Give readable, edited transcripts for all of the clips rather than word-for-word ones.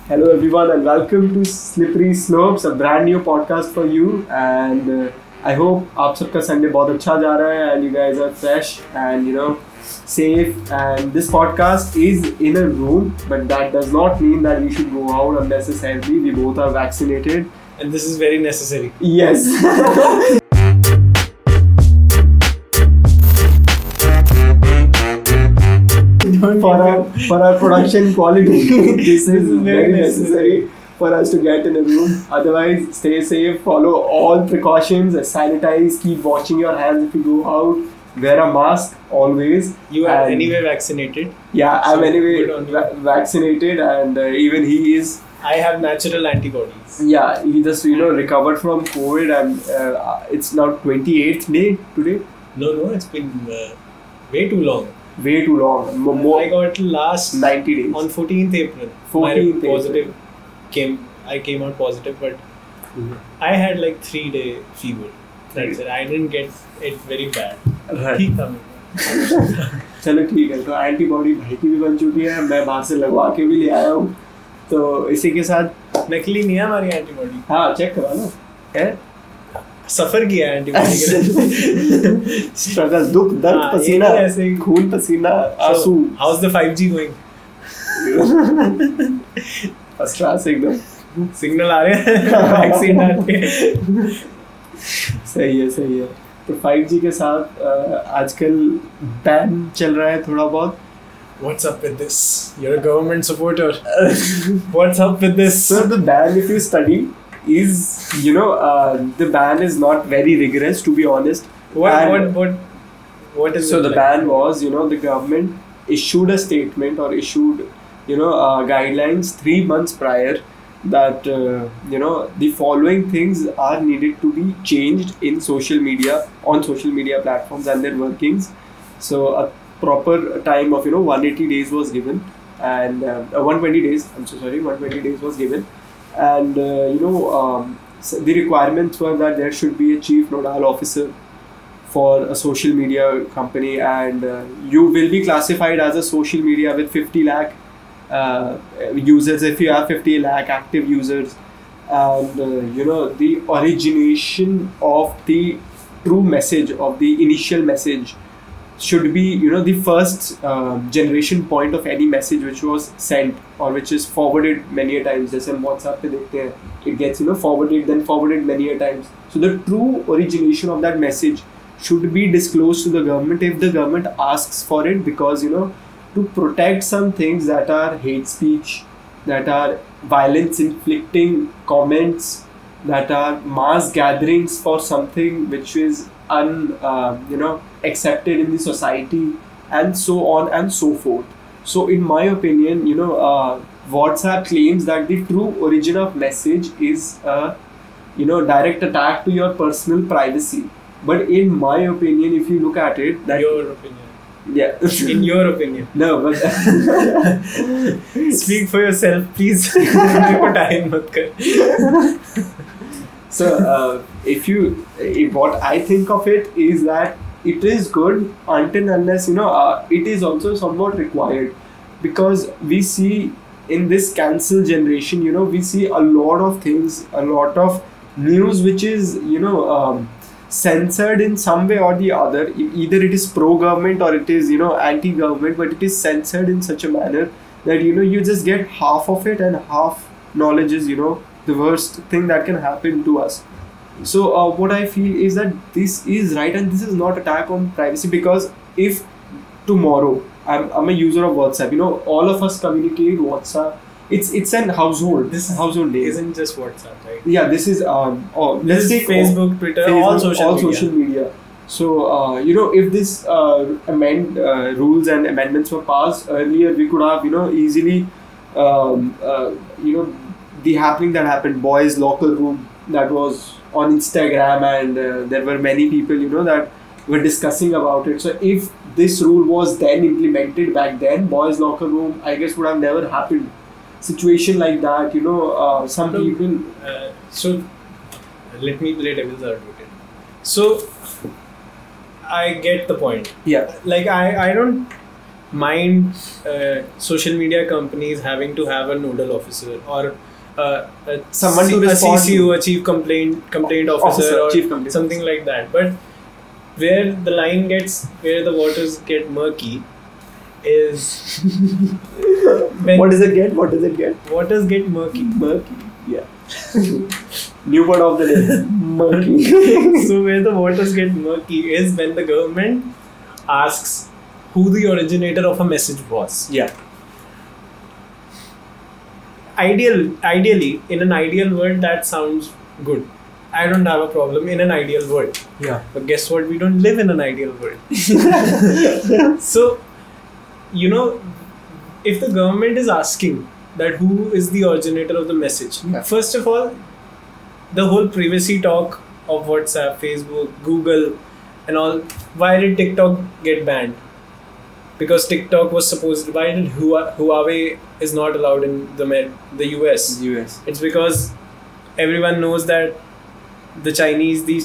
Hello everyone and welcome to Slippery Slopes, a brand new podcast for you. And I hope आप सबका Sunday बहुत अच्छा जा रहा है and you guys are fresh and safe. And this podcast is in a room, but that does not mean that we should go out unnecessarily. We both are vaccinated. And this is very necessary. Yes. For our production quality, this is very necessary for us to get in a room. Otherwise, stay safe, follow all precautions, sanitize, keep washing your hands if you go out, wear a mask always. You are anyway vaccinated. Yeah, so I'm anyway vaccinated, and even he is. I have natural antibodies. Yeah, he just recovered from COVID, and it's now 28th day today. No, it's been way too long. Way too long. I got last 90 days. On 14th April. 14th positive I came out positive, but I had like 3-day fever. That's it. I didn't get it very bad. ठीक था चलो ठीक है, तो antibody भाई की भी बन चुकी है, मैं बाहर से लगवा के भी ले आया हूँ, तो इसी के साथ नकली नहीं है हमारी एंटीबॉडी. हाँ, चेक करा ना है, सफर किया है एंटीबॉडी के स्ट्रगल, दुख दर्द, पसीना, खून पसीना, आंसू. How is the 5G going? First class एकदम. सिग्नल आ रहे हैं वैक्सीन डाल के. सही है. तो 5G के साथ आजकल बैन चल रहा है थोड़ा बहुत. What's up with this? You're a government supporter. What's up with this? So the ban, if you study, is the ban is not very rigorous, to be honest. What is so it the like? ban was, the government issued a statement or issued guidelines 3 months prior that the following things are needed to be changed in social media, on social media platforms and their workings. So a proper time of 180 days was given, and 120 days, 120 days was given. And so the requirements were that there should be a chief nodal officer for a social media company, and you will be classified as a social media with 50 lakh users if you have 50 lakh active users. And the origination of the true message, of the initial message, should be the first generation point of any message which was sent or which is forwarded many a times. जैसे हम WhatsApp पे देखते हैं, it gets forwarded, then forwarded many a times. So the true origination of that message should be disclosed to the government if the government asks for it, because to protect some things that are hate speech, that are violence inflicting comments, that are mass gatherings for something which is accepted in the society, and so on and so forth. So in my opinion, WhatsApp claims that the true origin of message is direct attack to your personal privacy. But in my opinion, if you look at it, that your opinion. Yeah. In your opinion. No, but speak for yourself, please. मेरे को time मत कर. So what I think of it is that it is good until unless it is also somewhat required, because we see in this cancel generation, we see a lot of things, a lot of news which is censored in some way or the other. Either it is pro-government or it is anti-government, but it is censored in such a manner that you just get half of it, and half knowledge is the worst thing that can happen to us. So what I feel is that this is right, and this is not attack on privacy, because if tomorrow I'm a user of WhatsApp, all of us communicate WhatsApp. It's an household. This household name isn't just WhatsApp, right? Yeah, this is let's take Facebook, Twitter, all social media. So if this rules and amendments were passed earlier, we could have easily the happening that happened, boys locker room, that was on Instagram, and there were many people that were discussing about it. So if this rule was then implemented back then, boys locker room, I guess, would have never happened. Situation like that, some people. So let me play devil's advocate. So I get the point. Yeah. Like I don't mind social media companies having to have a nodal officer or Someone to a respond CCO, to. a chief complaint officer, or chief complaint something like that. But where the line gets, where the waters get murky, is when What does it get? What does it get? waters get murky. Murky. Yeah. New word of the day. Murky. So where the waters get murky is when the government asks who the originator of a message was. Yeah. Ideally, in an ideal world, that sounds good. I don't have a problem in an ideal world. Yeah. But guess what? We don't live in an ideal world. So, if the government is asking that who is the originator of the message, Yeah. first of all, the whole privacy talk of WhatsApp, Facebook, Google, and all, why did TikTok get banned? Because TikTok was supposed. Why did Huawei is not allowed in the US? US. It's because everyone knows that these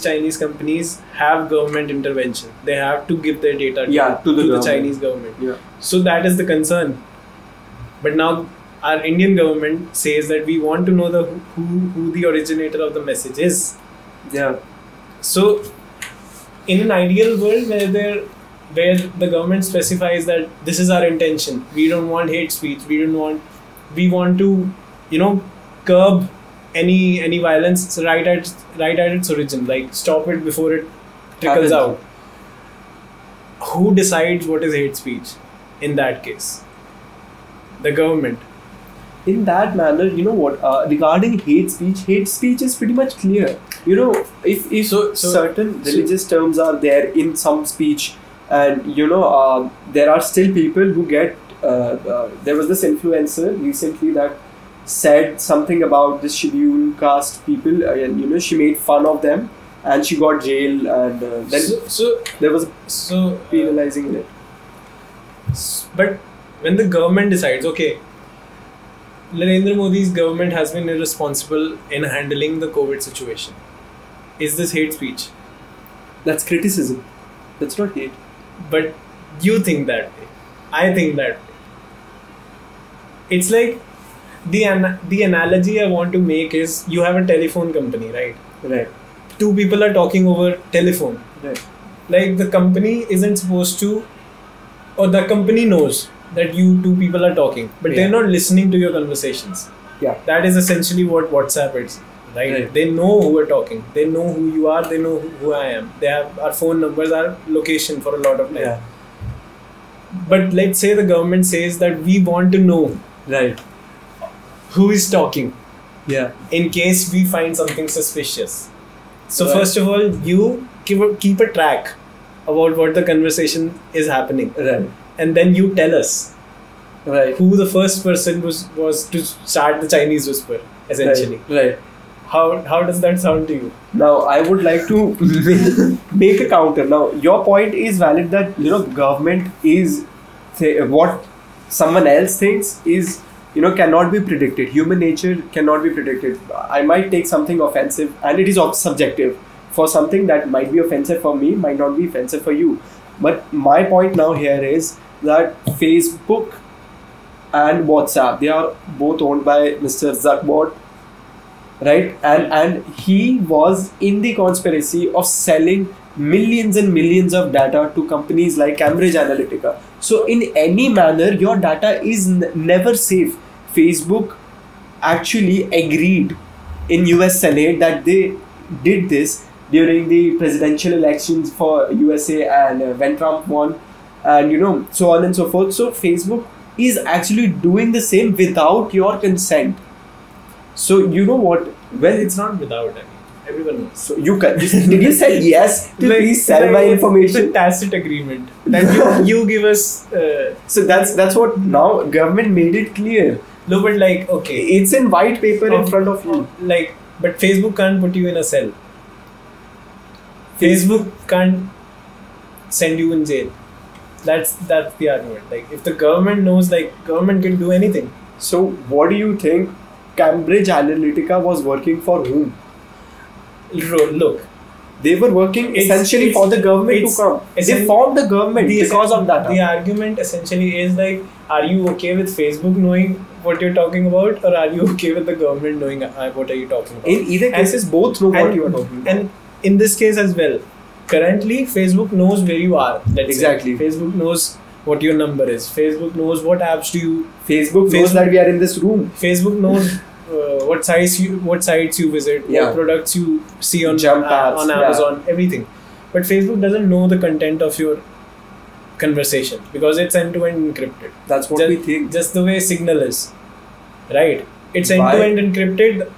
Chinese companies have government intervention. They have to give their data to to the government. Chinese government. Yeah. So that is the concern. But now our Indian government says that we want to know who the originator of the message is. Yeah. So in an ideal world where the government specifies that this is our intention, we don't want hate speech, we want to curb any violence right at its origin, like stop it before it trickles Happens. out. Who decides what is hate speech in that case? The government. In that manner, you know what? Regarding hate speech is pretty much clear. You know, if So- certain religious terms are there in some speech, and there are still people who get. There was this influencer recently that said something about the scheduled caste people, and she made fun of them, and she got jailed, and then there was penalizing it. But when the government decides, okay, Narendra Modi's government has been irresponsible in handling the COVID situation, is this hate speech? That's criticism. That's not hate. But you think that way. I think that way. It's like the analogy I want to make is you have a telephone company, right? Right. Two people are talking over telephone. Right. Like the company isn't supposed to, or the company knows that you two people are talking, but they're not listening to your conversations. Yeah. That is essentially what WhatsApp is, right? They know who we're talking. They know who you are. They know who I am. They have our phone numbers, our location for a lot of time. Yeah. But let's say the government says that we want to know Right. who is talking Yeah. in case we find something suspicious. So Right. first of all, you keep a track about what the conversation is happening, Right. and then you tell us Right. who the first person was to start the Chinese whisper, essentially. Right. How does that sound to you? Now, I would like to make a counter. Now, your point is valid that government is what someone else thinks is cannot be predicted. Human nature cannot be predicted. I might take something offensive, and it is subjective. For something that might be offensive for me, might not be offensive for you. But my point now here is that Facebook and WhatsApp, they are both owned by Mr. Zuckerberg. Right, and he was in the conspiracy of selling millions and millions of data to companies like Cambridge Analytica. So in any manner, your data is never safe. Facebook actually agreed in US Senate that they did this during the presidential elections for USA, and when Trump won, and so on and so forth. So Facebook is actually doing the same without your consent. So you know what? Well, It's not without. I mean, everyone knows. so you can. Did you say yes to please sell my It's information? a tacit agreement that you give us. So that's what now government made it clear. No, but like, okay, It's in white paper in front of you. like, but Facebook can't put you in a cell. Facebook can't send you in jail. That's the argument. Like, if the government knows, like, government can do anything. So what do you think? Cambridge Analytica was working for whom? Look, They were working essentially for the government to come. They formed the government because of that. The argument essentially is like, are you okay with Facebook knowing what you're talking about, or are you okay with the government knowing what are you talking about? In either cases, both know what you are talking about. And in this case as well, currently Facebook knows where you are. Exactly. Facebook knows what your number is. Facebook knows what apps do you. Facebook knows that we are in this room. Facebook knows what sites you visit, what products you see on Amazon, everything. But Facebook doesn't know the content of your conversation because it's end-to-end encrypted. That's what we think. Just the way Signal is, right? It's end-to-end encrypted.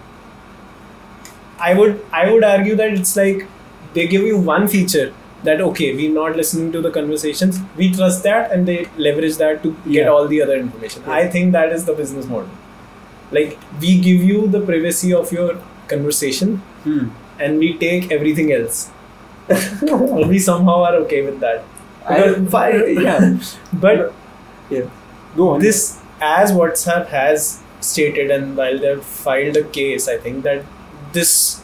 I would argue that it's like they give you one feature that okay, we're not listening to the conversations, we trust that, and they leverage that to get all the other information. I think that is the business model. Like, we give you the privacy of your conversation and we take everything else. We somehow are okay with that. But go on. This, as WhatsApp has stated, and while they've filed a case, I think that this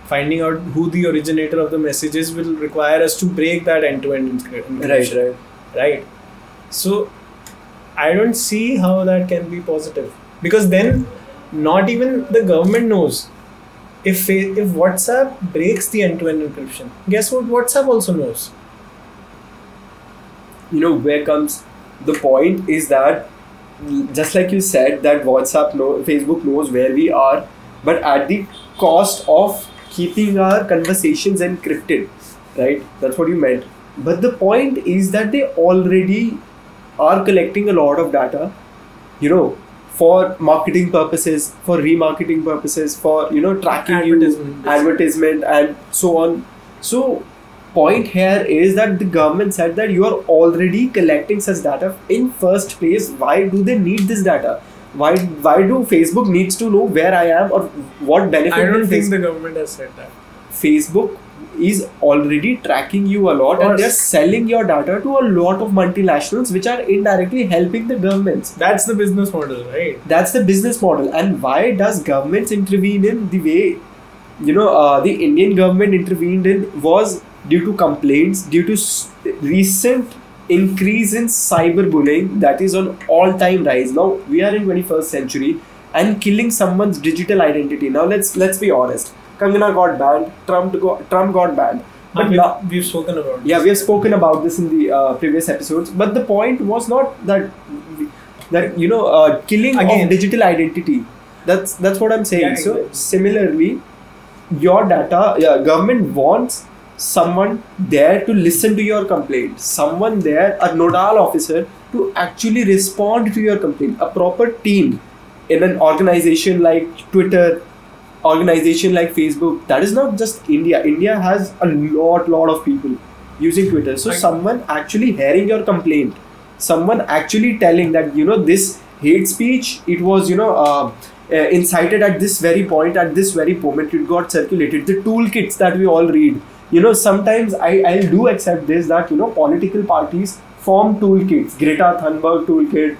finding out who the originator of the message is will require us to break that end-to-end encryption. Right. So I don't see how that can be positive, because then not even the government knows. If WhatsApp breaks the end-to-end encryption, guess what? WhatsApp also knows. You know, where comes the point is that, just like you said, that Facebook knows where we are, but at the cost of keeping our conversations encrypted, right? That's what you meant. But the point is that they already are collecting a lot of data, you know, for marketing purposes, for remarketing purposes, for, you know, tracking advertisement and so on. So point here is that the government said that you are already collecting such data in first place. Why do they need this data? Why do Facebook needs to know where I am or what benefit? I don't think the government has said that. Facebook is already tracking you a lot, and they're selling your data to a lot of multinationals which are indirectly helping the governments. That's the business model, right? That's the business model. And why does governments intervene in the way, you know, the Indian government intervened in was due to complaints, due to recent increase in cyberbullying that is on all-time rise. Now we are in 21st century and killing someone's digital identity. Now let's be honest. Kangana got banned. Trump got banned. But we've spoken about this. Yeah, we have spoken about this in the previous episodes. But the point was not that you know, killing of digital identity. That's what I'm saying. So similarly, your data, government wants someone there to listen to your complaint, someone there, a nodal officer, to actually respond to your complaint, a proper team in an organization like Twitter, organization like Facebook. That is not just India. India has a lot of people using Twitter. So someone actually hearing your complaint, someone actually telling that, you know, this hate speech, it was, you know, incited at this very point, at this very moment, it got circulated. The toolkits that we all read, you know, sometimes I do accept this, that, you know, political parties form toolkits. Greta Thunberg toolkit,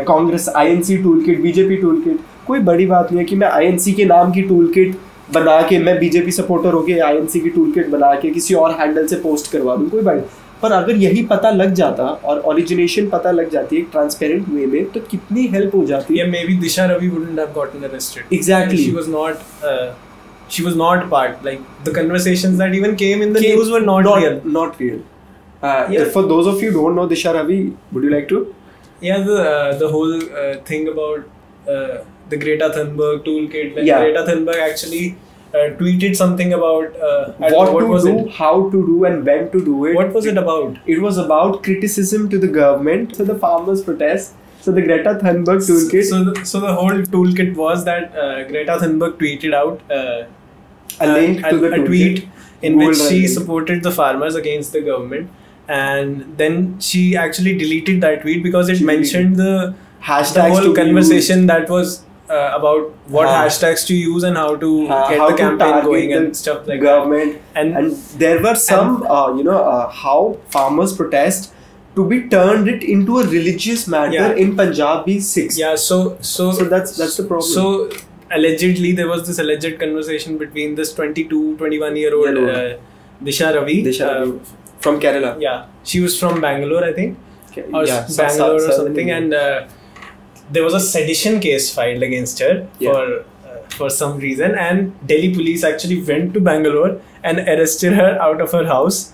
Congress INC toolkit, BJP toolkit. कोई बड़ी बात नहीं है कि मैं INC के नाम की toolkit बना के, मैं BJP सपोर्टर होके INC की toolkit बना के किसी और हैंडल से पोस्ट करवा दूँ, कोई बात नहीं. पर अगर यही पता लग जाता और ओरिजिनेशन पता लग जाती है ट्रांसपेरेंट वे में, तो कितनी हेल्प हो जाती है. Maybe Disha Ravi wouldn't have gotten arrested. Exactly. She was not part. Like, the conversations that even came in the news were not real. Not real. For those of you who don't know Disha Ravi, would you like to? Yeah, the whole thing about the Greta Thunberg toolkit. When Greta Thunberg actually tweeted something about what to do, how to do, and when to do it. What was it about? It was about criticism to the government. So the farmers protest. So the Greta Thunberg toolkit. So the whole toolkit was that Greta Thunberg tweeted out a link to the tweet in which she supported the farmers against the government, and then she actually deleted that tweet because it mentioned the whole conversation that was about what hashtags to use and how to get the campaign going and stuff like government. that. And there were some, how farmers protest to be turned it into a religious matter in Punjabi 6. Yeah, so that's the problem. So allegedly there was this alleged conversation between this 22, 21-year-old Disha Ravi. Disha Ravi from Kerala. Yeah, she was from Bangalore, I think, or Yeah, Bangalore or Southern something, India. and there was a sedition case filed against her for some reason, and Delhi police actually went to Bangalore and arrested her out of her house.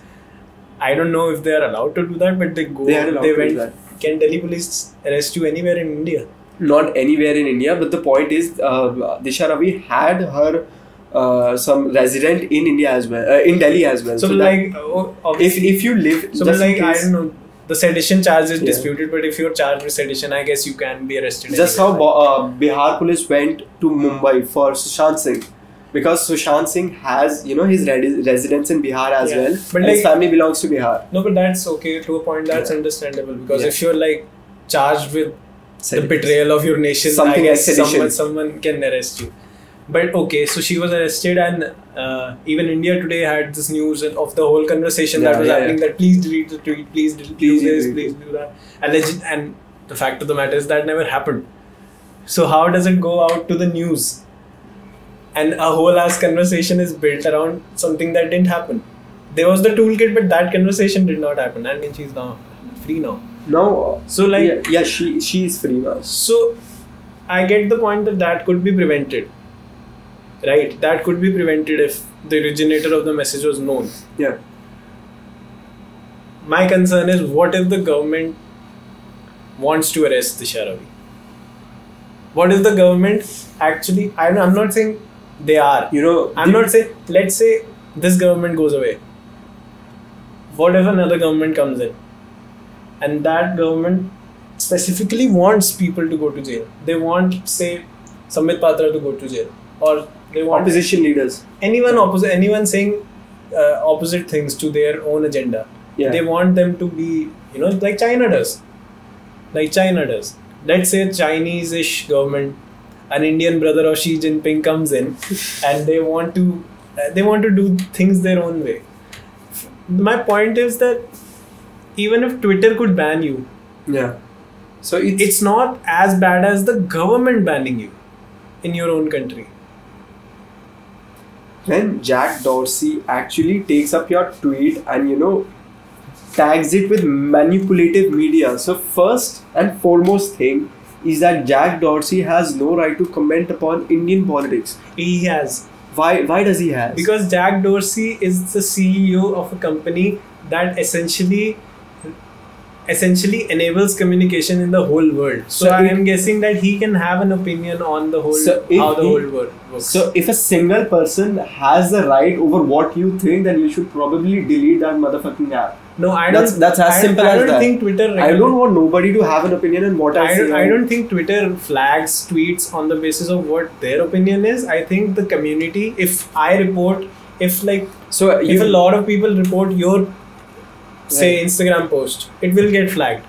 I don't know if they are allowed to do that, but they are allowed to do that. Can Delhi police arrest you anywhere in India? Not anywhere in India, but the point is, Disha Ravi had her some resident in India as well, in Delhi as well. So, that obviously, if you live, so just in I case- don't know. The sedition charge is Yeah. disputed, but if you're charged with sedition, I guess you can be arrested. just how anywhere. Bihar police went to Mumbai for Sushant Singh, because Sushant Singh has his residence in Bihar as Yeah. well, But and his like- family belongs to Bihar. No, but that's okay to a point. That's Yeah. understandable, because Yeah. if you're like charged with the Sedition. betrayal of your nation, Something I guess like sedition. someone can arrest you. But okay, so she was arrested, and even India Today had this news of the whole conversation that was happening. That please delete the tweet, please do Please this, delete please do that. And the fact of the matter is that never happened. So how does it go out to the news? And a whole ass conversation is built around something that didn't happen. There was the toolkit, but that conversation did not happen. I mean, she's now free now. Now, So like, yeah, she is free now. so I get the point that could be prevented. Right? That could be prevented if the originator of the message was known. Yeah. My concern is, what if the government wants to arrest Disha Ravi? What if the government actually, I'm not saying they are. I'm not saying, let's say this government goes away. What if another government comes in? And that government specifically wants people to go to jail. They want, say, Sambit Patra to go to jail. Or they want opposition leaders. anyone saying opposite things to their own agenda. Yeah. They want them to be, like China does. Let's say a Chinese-ish government, an Indian brother of Xi Jinping comes in, and they want to do things their own way. My point is that even if Twitter could ban you, Yeah. So it's not as bad as the government banning you in your own country. when Jack Dorsey actually takes up your tweet and tags it with manipulative media. So first and foremost thing is that Jack Dorsey has no right to comment upon Indian politics. He has. Why does he have? Because Jack Dorsey is the CEO of a company that essentially enables communication in the whole world. So I am guessing that he can have an opinion on the whole, how the whole world works. So if a single person has the right over what you think, then you should probably delete that motherfucking app. No, I don't. That's as simple as that. I don't think Twitter. I don't want nobody to have an opinion on what I say. I don't think Twitter flags tweets on the basis of what their opinion is. I think the community. If I report, if a lot of people report your, say, Instagram post, it will get flagged.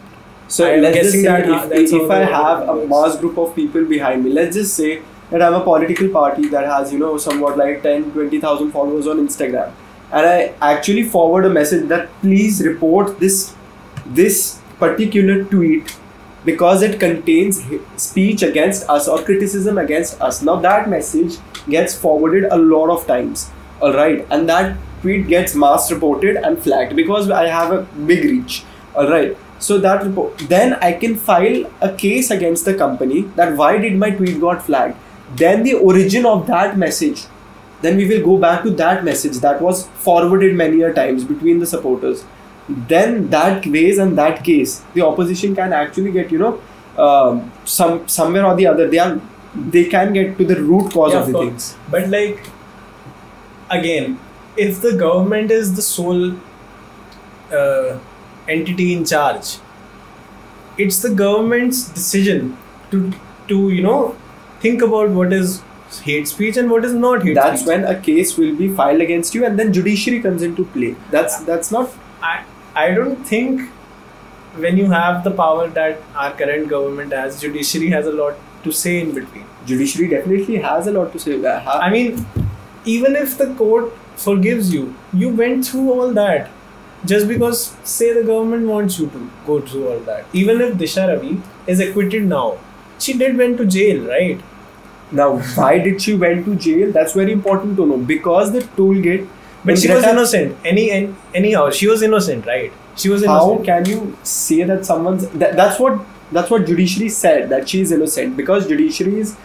So I'm let's just guessing say that that's if how I the have a works. mass group of people behind me, let's just say that I'm a political party that has somewhat like 10-20,000 followers on Instagram, and I actually forward a message that please report this particular tweet because it contains speech against us or criticism against us. Now that message gets forwarded a lot of times, alright, and that tweet gets mass reported and flagged because I have a big reach, alright. So that then I can file a case against the company that why did my tweet got flagged. Then the origin of that message, then we will go back to that message that was forwarded many a times between the supporters. Then that ways and that case, the opposition can actually get somewhere or the other they can get to the root cause of the things. But again, if the government is the sole entity in charge, it's the government's decision to think about what is hate speech and what is not hate speech. That's when a case will be filed against you and then judiciary comes into play. That's not. I don't think when you have the power that our current government has, judiciary has a lot to say in between. Judiciary definitely has a lot to say. I mean, even if the court forgives you, you went through all that. Just because, say, the government wants you to go through all that. Even if Disha Ravi is acquitted now, she did went to jail, right? Now, why did she went to jail? That's very important to know. Because the toll gate. But she was innocent. Anyhow, she was innocent, right? She was innocent. How can you say that someone's... That's what judiciary said, that she is innocent. Because judiciary is...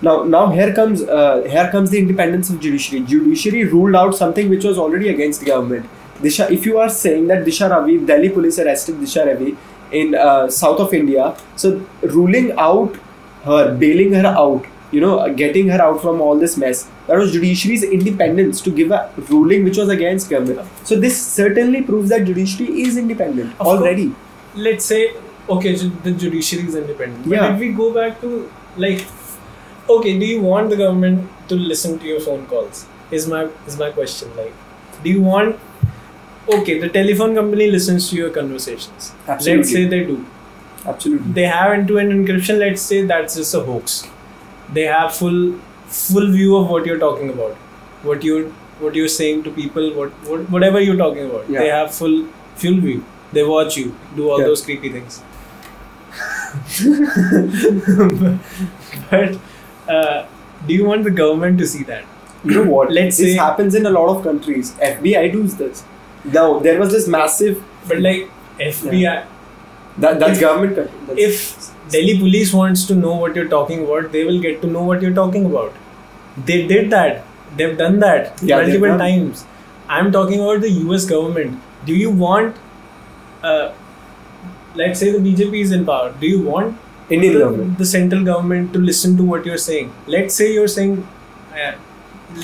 Now here comes the independence of judiciary. Judiciary ruled out something which was already against the government. Disha, if you are saying that Disha Ravi, Delhi police arrested Disha Ravi in south of India, so ruling out her, bailing her out, getting her out from all this mess, that was judiciary's independence to give a ruling which was against government. So this certainly proves that judiciary is independent already. Let's say, okay, the judiciary is independent. But if we go back to okay, do you want the government to listen to your phone calls? Is my question. Do you want... Okay, the telephone company listens to your conversations. Absolutely. Let's say they do. Absolutely. They have end-to-end encryption. Let's say that's just a hoax. They have full view of what you're talking about, what you're saying to people, whatever you're talking about. Yeah. They have full view. They watch you do all those creepy things. But do you want the government to see that? You know what? Let's this say happens in a lot of countries. FBI does this. Now there was this massive. But FBI. That's government country. If Delhi police wants to know what you're talking about, they will get to know what you're talking about. They did that. They've done that multiple times. I'm talking about the US government. Do you want, let's say the BJP is in power. Do you want Indian government, the central government to listen to what you're saying? Let's say you're saying,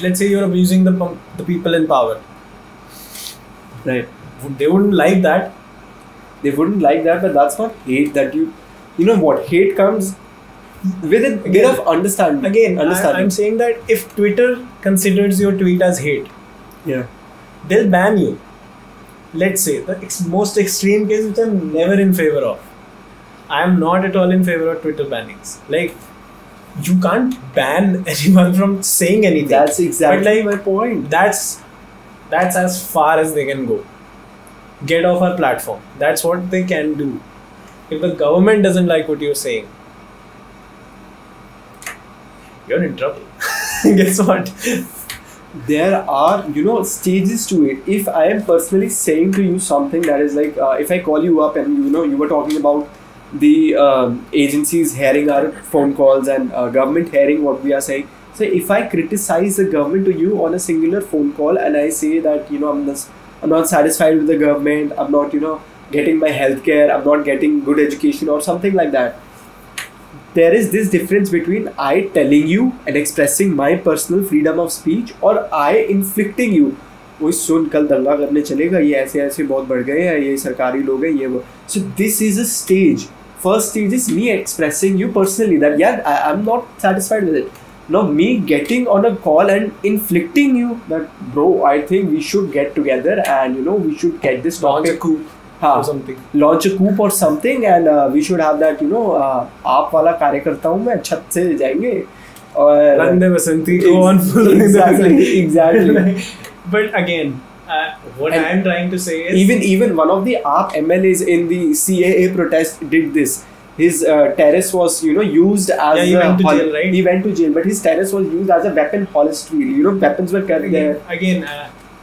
let's say you're abusing the people in power. Right. They wouldn't like that. They wouldn't like that, but that's not hate. That you know what? Hate comes with a bit of understanding. Again, I'm saying that if Twitter considers your tweet as hate, they'll ban you. Let's say the most extreme case, which I'm never in favor of. I am not at all in favor of Twitter bannings. You can't ban anyone from saying anything. That's exactly my point. That's as far as they can go. Get off our platform. That's what they can do. If the government doesn't like what you're saying, you're in trouble. Guess what? There are, stages to it. If I am personally saying to you something that is if I call you up and you were talking about the agencies hearing our phone calls and government hearing what we are saying. So if I criticize the government to you on a singular phone call and I say that I'm not satisfied with the government, I'm not getting my healthcare, I'm not getting good education or something like that, there is this difference between I telling you and expressing my personal freedom of speech or I inflicting you. वो सुन कल दंगा करने चलेगा, ये ऐसे बहुत बढ़ गए हैं, ये सरकारी लोग हैं, ये वो. So this is a stage. First stage is me expressing you personally that I'm not satisfied with it. Now me getting on a call and inflicting you that, bro, I think we should get together and we should get this topic. Launch a coup or something. Launch a coup or something and we should have that आप वाला कार्यकर्ता हूँ मैं, छत से जाएंगे और रंग दे बसंती go on full. Exactly. But again, what I am trying to say is even one of the AAP MLAs in the CAA protest did this. His terrace was used as he went to jail, right? He went to jail, but his terrace was used as a weapon holstery. Weapons were carried there. Again,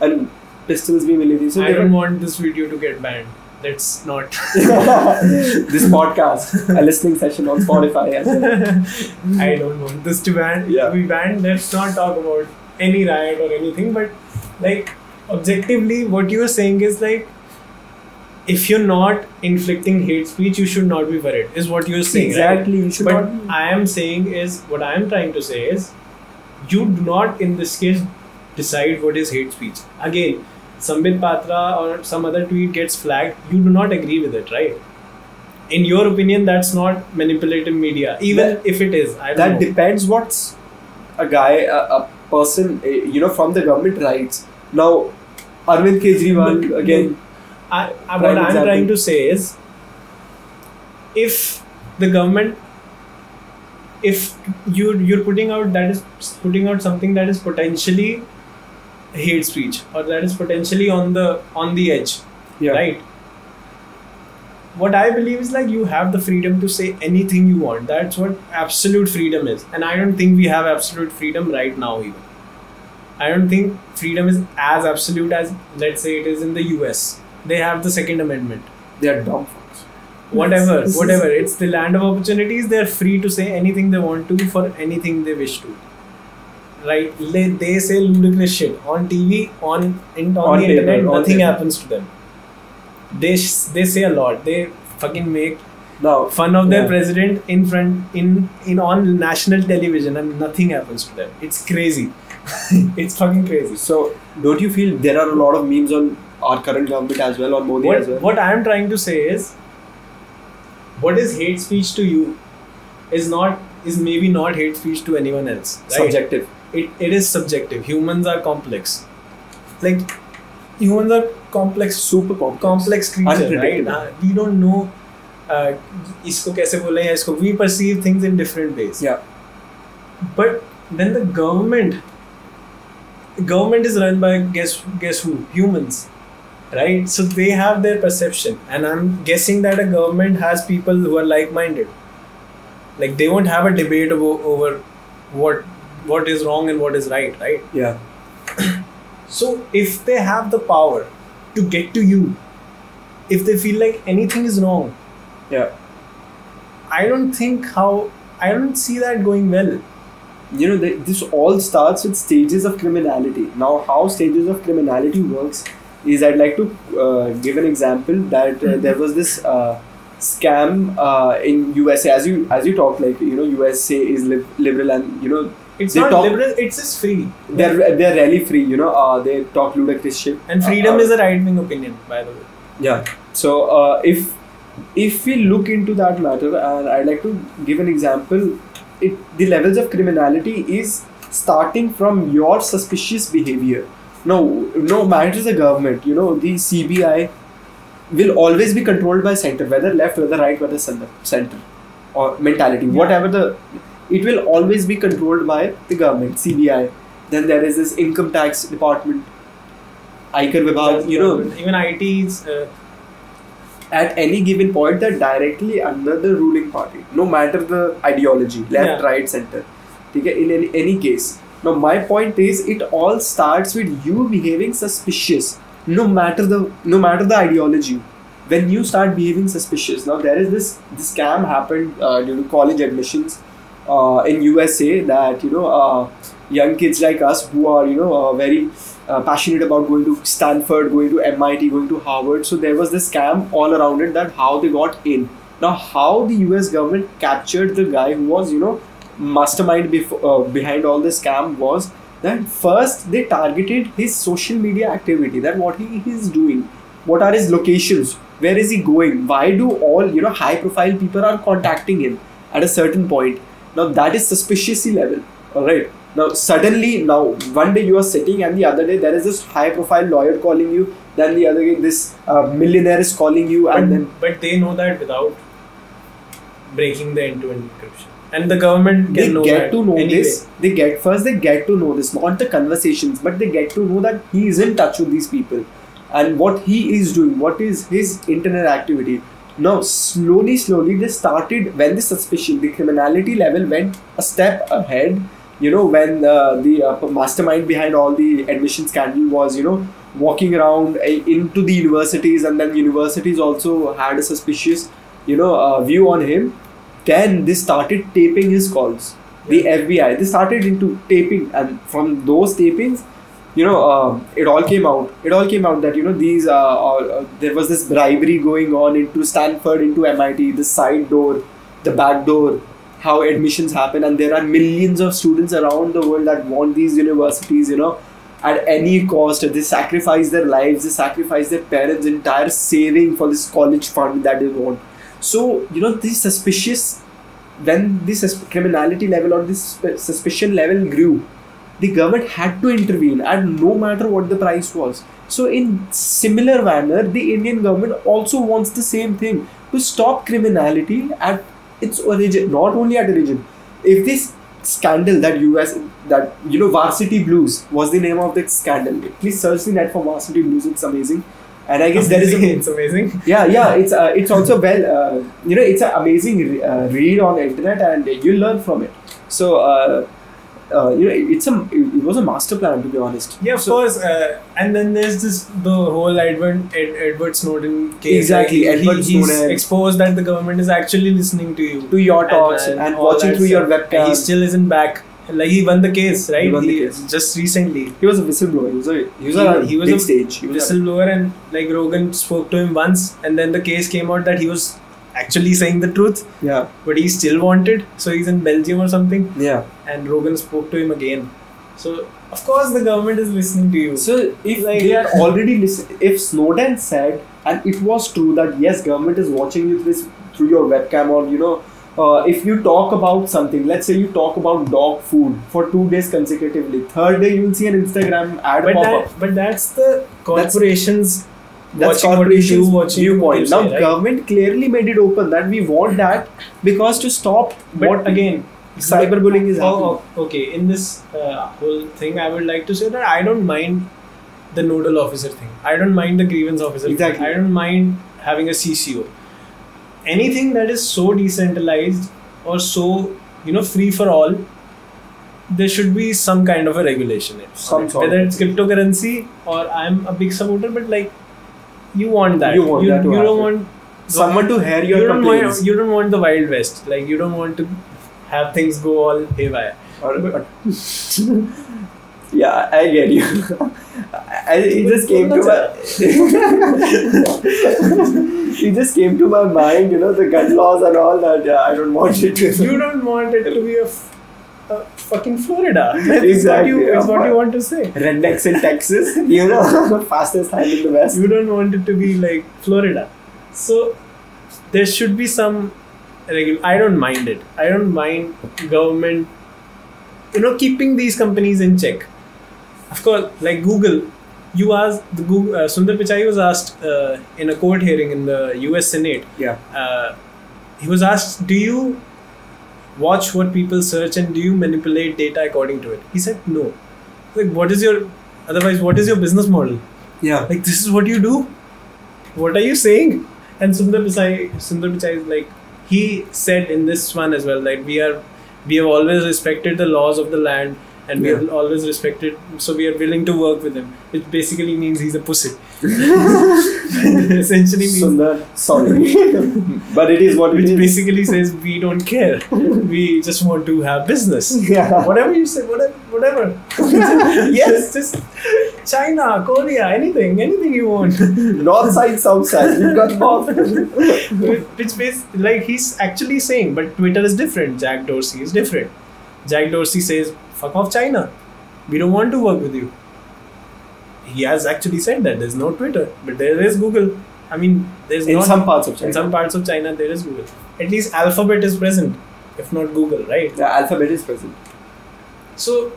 and pistols भी मिली थी. So I don't want this video to get banned. Let's not. This podcast, a listening session on Spotify. I don't want this to be banned. Let's not talk about any riot or anything. But objectively, what you are saying is if you're not inflicting hate speech, you should not be worried. Is what you're saying. Exactly. Right? You should but not. I am saying is what I am trying to say is you do not in this case decide what is hate speech. Again, Sambit Patra or some other tweet gets flagged, you do not agree with it, right? In your opinion, that's not manipulative media, even if it is. I don't know. That depends what's a guy, a person, from the government writes. Now, Arvind Kejriwal, again. What I'm trying to say is, if the government, if you're putting out something that is potentially hate speech or that is potentially on the edge, right? what I believe is like you have the freedom to say anything you want. That's what absolute freedom is. And I don't think we have absolute freedom right now even. I don't think freedom is as absolute as, let's say, it is in the US. They have the Second Amendment. They are dumb fucks. Whatever. It's the land of opportunities. They're free to say anything they want to for anything they wish to. Right? They say ludicrous shit on TV, on the internet. Nothing happens to them. They say a lot. They fucking make fun of their president on national television, and nothing happens to them. It's crazy. It's fucking crazy. So don't you feel there are a lot of memes on our current government as well, on Modi as well? What I am trying to say is, what is hate speech to you is maybe not hate speech to anyone else. Right? Subjective. It is subjective. Humans are complex. Like, humans are complex, super complex creatures, right? We don't know isko kaise bole ya isko. We perceive things in different ways. Yeah. But when the government is run by guess who? Humans, right? So they have their perception, and I'm guessing that a government has people who are like-minded. Like, they won't have a debate over what is wrong and what is right? Yeah. So if they have the power to get to you, if they feel like anything is wrong, yeah, I don't see that going well. You know, this all starts with stages of criminality. Now, how stages of criminality works is, I'd like to give an example that there was this scam in USA. As you talk, like, you know, USA is liberal, and, you know, it's not liberal. It's just free. They're really free. You know, they talk ludicrous shit. And freedom is a right-wing opinion, by the way. Yeah. So if we look into that matter, and I'd like to give an example. The levels of criminality is starting from your suspicious behavior. No matter the government, you know, the CBI will always be controlled by center, whether left, whether right, whether center or mentality, whatever it will always be controlled by the government, CBI. Then there is this income tax department, Aikar Vibhag, you know, even ITs. At any given point, they're directly under the ruling party, no matter the ideology, left, right, center. Okay? In any case. Now, my point is, it all starts with you behaving suspicious, no matter the ideology. When you start behaving suspicious, now there is this scam happened during college admissions in USA, that, you know, young kids like us who are, you know, very passionate about going to Stanford, going to MIT, going to Harvard. So there was this scam all around it, that how they got in. Now, how the US government captured the guy who was, you know, mastermind behind all the scam was that first they targeted his social media activity, that what he is doing, what are his locations, where is he going, why do all, you know, high profile people are contacting him at a certain point. Now that is suspiciously level. Alright. Now suddenly, one day you are sitting, and the other day there is this high profile lawyer calling you, then the other day this millionaire is calling you, but they know that without breaking the end-to-end encryption, and the government can know that. They get to know this, not the conversations, but they get to know that he is in touch with these people and what he is doing, what is his internet activity. Now slowly they started, when the criminality level went a step ahead. You know, when the mastermind behind all the admission scandal was, you know, walking around into the universities, and then universities also had a suspicious, you know, view on him. Then they started taping his calls. The FBI, they started into taping, and from those tapings, you know, it all came out that, you know, these there was this bribery going on into Stanford, into MIT, the side door, the back door, how admissions happen, and there are millions of students around the world that want these universities, you know, at any cost. They sacrifice their lives, they sacrifice their parents' entire saving for this college fund that they want. So, you know, when this criminality level or this suspicion level grew, the government had to intervene, and no matter what the price was. So in similar manner, the Indian government also wants the same thing, to stop criminality at its origin, not only at origin. If this scandal that Varsity Blues was the name of the scandal. Please search the net for Varsity Blues, it's amazing. And I guess there is it's amazing. yeah, it's also well, it's an amazing read on the internet, and you learn from it. So it was a master plan, to be honest. Yeah, of course. And then there's the whole Edward Snowden case. Exactly, Edward he's Snowden exposed that the government is actually listening to you, to your talks, and all watching that through your stuff. webcam. And he still isn't back. Like, he won the case, right? He won the case. Just recently. He was a whistleblower. He was on He was big a stage. He was whistleblower, and like Rogan spoke to him once, and then the case came out that he was actually saying the truth, yeah, but he still wanted. So he's in Belgium or something, yeah. and Rogan spoke to him again. So of course the government is listening to you. So if they are already listening, if Snowden said, and it was true, that yes, government is watching you through your webcam, or if you talk about something, let's say you talk about dog food for 2 days consecutively, third day you will see an Instagram ad pop up. But that's the corporations. That's watching corporations' watching viewpoint. what you Now, say, right? government clearly made it open that we want that, because to stop But again, cyberbullying is happening. Okay. In this whole thing, I would like to say that I don't mind the nodal officer thing. I don't mind the grievance officer Exactly. thing. I don't mind having a CCO. Anything that is so decentralized or so free for all, there should be some kind of a regulation. Whether it's cryptocurrency, or I'm a big supporter, but like, you want that. You want that to you happen. don't want Someone to hear your complaints. You don't want the Wild West. Like, you don't want to have things go all haywire. Yeah, I get you. It just came to my it just came to my mind, the gun laws and all that. I don't want it to. You don't want it to be a fucking Florida. That's Exactly. what you want to say. Rednecks in Texas, fastest hand in the West. You don't want it to be like Florida. So there should be some I don't mind it. I don't mind government, keeping these companies in check. Of course, like Google, you asked Sundar Pichai was asked in a court hearing in the US Senate. Yeah. He was asked, do you watch what people search and do you manipulate data according to it? He said no. Like, what is your business model? Yeah. Like, this is what you do? What are you saying? And Sundar Pichai is like, he said in this one as well, like, we have always respected the laws of the land, and we have always respected, so we are willing to work with him. Which basically means he's a pussy. Essentially means Sundar, sorry. But it is what it which is. basically says we don't care. We just want to have business. Yeah. Whatever you say, whatever. Yes, just China, Korea, anything you want. North side, south side. You've got both. Which means, like, he's actually saying, but Twitter is different. Jack Dorsey is different. Jack Dorsey says, fuck off China. We don't want to work with you. He has actually said that. There's no Twitter, but there is Google. I mean, there's In some parts of China. In some parts of China, there is Google. At least Alphabet is present, if not Google, right? The Alphabet is present. So,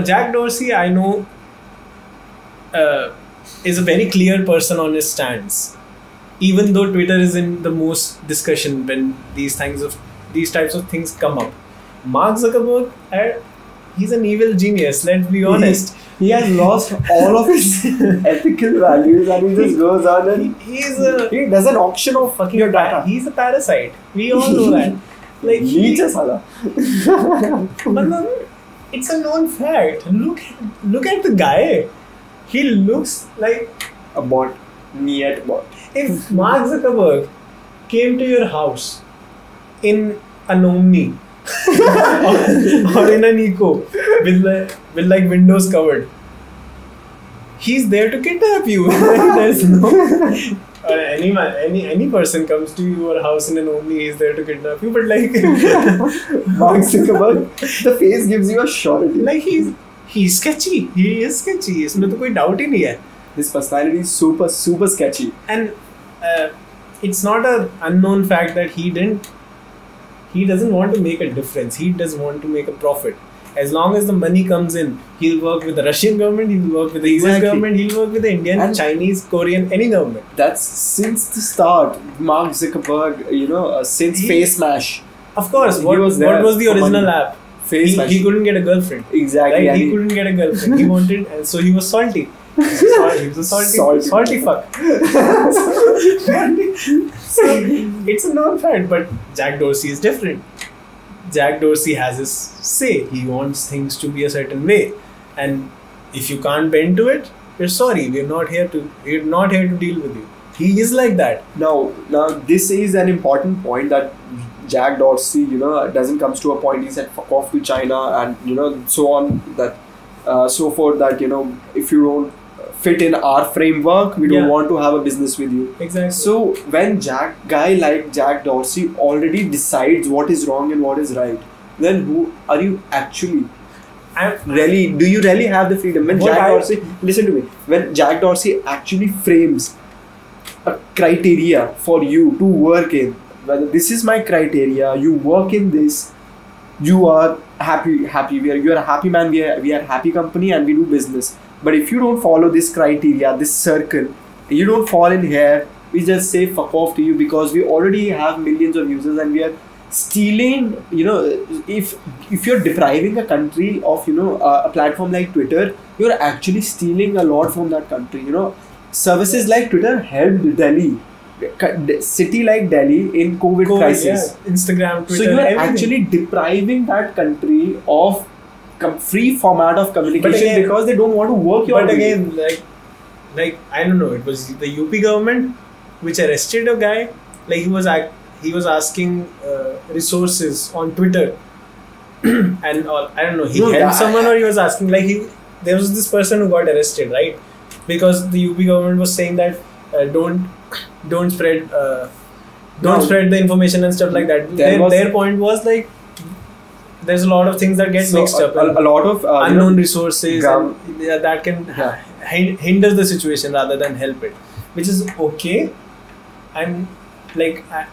Jack Dorsey, I know, is a very clear person on his stance. Even though Twitter is in the most discussion when these types of things come up. Mark Zuckerberg, he's an evil genius, let's be honest. He has lost all of his ethical values, and he just goes on and he does an auction of Fucking your data. He's a parasite. We all know that. Like, Leech hai sala. it's a known fact. Look at the guy. He looks like A bot. Niet bot. if Mark Zuckerberg came to your house in an Omni or in an Eco with like windows covered, he's there to kidnap you. There's no any person comes to your house in an Omni, he's there to kidnap you. But like Mark Zuckerberg, the face gives you a surety. like he's sketchy. He is sketchy. इसमें तो कोई doubt ही नहीं है. His personality is super, super sketchy. And it's not an unknown fact that he doesn't want to make a difference. He does want to make a profit. As long as the money comes in, he'll work with the Russian government, he'll work with the US government, he'll work with the Indian, And Chinese, Korean, any government. That's since the start. Mark Zuckerberg, since Face Smash. Of course, He what was was there the for original money. app? Face Smash. He couldn't get a girlfriend. Exactly. Right? and He couldn't get a girlfriend. He wanted, and so he was salty. He was a salty fuck. So it's a known fact, but Jack Dorsey is different. Jack Dorsey has his say. He wants things to be a certain way, and if you can't bend to it, we're sorry. We're not here to deal with you. He is like that. Now this is an important point that Jack Dorsey, doesn't comes to a point. He said fuck off to China and so on that so forth that if you don't fit in our framework, we don't want to have a business with you. Exactly. So when guy like Jack Dorsey already decides what is wrong and what is right, then who are you actually? Do you really have the freedom? When listen to me, when Jack Dorsey actually frames a criteria for you to work in, whether this is my criteria, you work in this, you are happy, you're a happy man, we are a happy company and we do business. But if you don't follow this criteria, this circle, you don't fall in here, we just say fuck off to you because we already have millions of users and we are stealing, if you're depriving a country of, a platform like Twitter, you're actually stealing a lot from that country. Services like Twitter helped Delhi, city like Delhi in COVID crisis. Yeah. Instagram, Twitter, so you're everything. actually depriving that country of free format of communication because they don't want to work your way. But again, like I don't know, it was the UP government which arrested a guy. Like he was asking resources on Twitter and all. I don't know, he helped someone or he was asking there was this person who got arrested, right? Because the UP government was saying that don't spread spread the information and stuff like that. Their point was like there's a lot of things that get mixed up. A lot of unknown resources and that can hinder the situation rather than help it, which is okay. And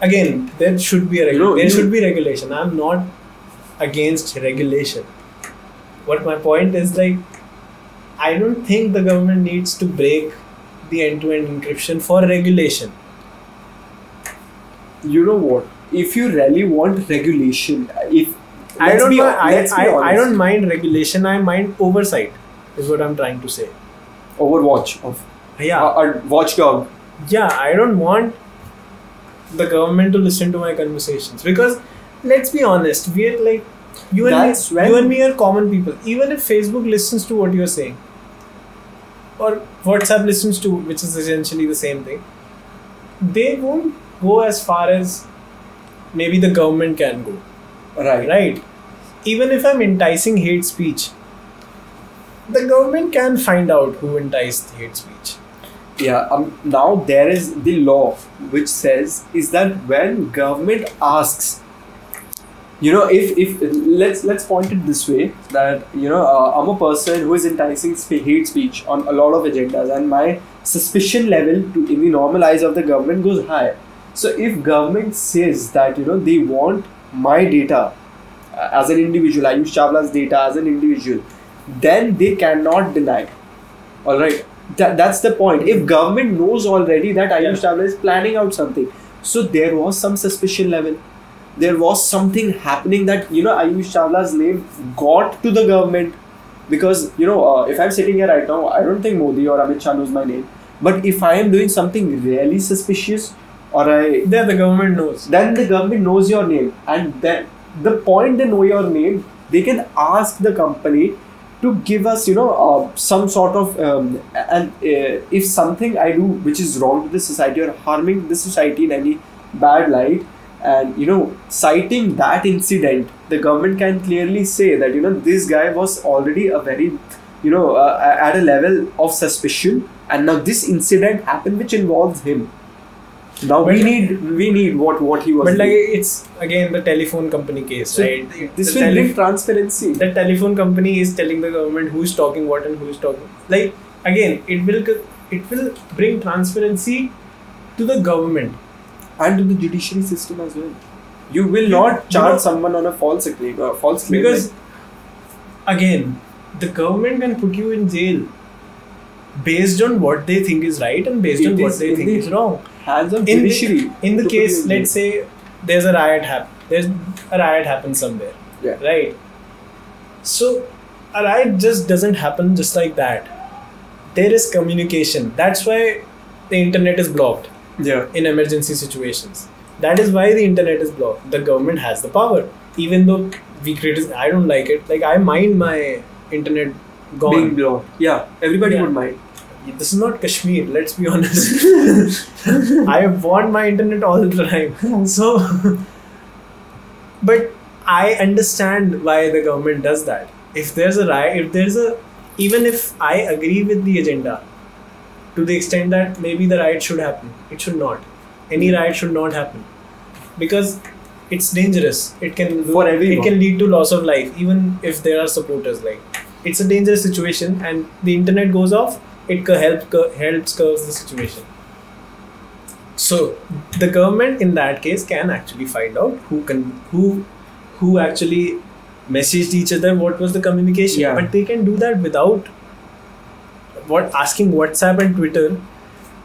again, there should be should be regulation. I'm not against regulation. What my point is I don't think the government needs to break the end-to-end encryption for regulation. You know what? If you really want regulation, I don't mind regulation. I mind oversight. Is what I'm trying to say. Overwatch of a watchdog. Yeah, I don't want the government to listen to my conversations because let's be honest, we're you and me are common people. Even if Facebook listens to what you're saying, or WhatsApp listens to, which is essentially the same thing, they won't go as far as maybe the government can go. Right. Even if I'm enticing hate speech, the government can find out who enticed hate speech. Yeah. Now there is the law which says is that when government asks, if let's point it this way that I'm a person who is enticing hate speech on a lot of agendas and my suspicion level in the normal eyes of the government goes high. So if government says that they want my data as an individual, Ayush Chawla's data as an individual, then they cannot deny. All right, that's the point. If government knows already that Ayush Chawla is planning out something, so there was some suspicion level. There was something happening that Ayush Chawla's name got to the government because if I'm sitting here right now, I don't think Modi or Amit Shah knows my name. But if I am doing something really suspicious, then the government knows. Then the government knows your name, and then the point they know your name, they can ask the company to give us some sort of if something I do which is wrong to the society or harming the society in any bad light. And citing that incident, the government can clearly say that this guy was already a very at a level of suspicion, and now this incident happened which involves him. Now we need what he was. But it's again the telephone company case, so right? This will bring transparency. The telephone company is telling the government who is talking what and who is talking. Again, it will bring transparency to the government. And to the judiciary system as well. You will not charge someone on a false claim. Because, again, the government can put you in jail based on what they think is right and based on what they think is wrong. Hands of judiciary. In the case, let's say there's a riot happens somewhere. Yeah. Right? So, a riot just doesn't happen just like that. there is communication. That's why the internet is blocked Yeah. in emergency situations. That is why the internet is blocked. The government has the power. Even though we criticize, I don't like it. Like, I mind my internet gone. Being blocked. Yeah. Everybody Yeah. would mind. This is not Kashmir, let's be honest. I want my internet all the time. So, but I understand why the government does that. If there's a riot, even if I agree with the agenda, to the extent that maybe the riot should happen, it should not. Any riot should not happen. Because it's dangerous. It can For everyone. It can lead to loss of life, even if there are supporters. Like, it's a dangerous situation, and the internet goes off. It helps curb the situation. So the government in that case can actually find out who actually messaged each other, what was the communication. Yeah. But they can do that without asking WhatsApp and Twitter.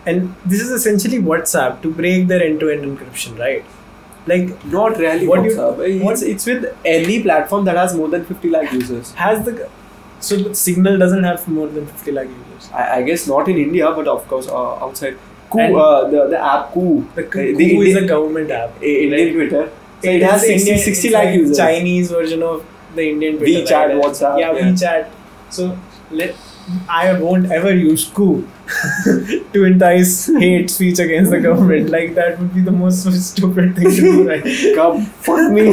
And this is essentially WhatsApp to break their end-to-end encryption, right? Like, Not really. What do you- WhatsApp. It's with any platform that has more than 50 lakh users. so the Signal doesn't have more than 50 lakh users. I guess not in India, but of course outside. Koo, And- the app Koo. The Koo Indian- is a government app. Indian Twitter. So it is has the 60 it's lakh like users. Chinese version of the Indian Twitter. WeChat, right? WhatsApp, Yeah, yeah. WeChat. So I won't ever use Koo to entice hate speech against the government. Like, that would be the most stupid thing to do, right? Come fuck me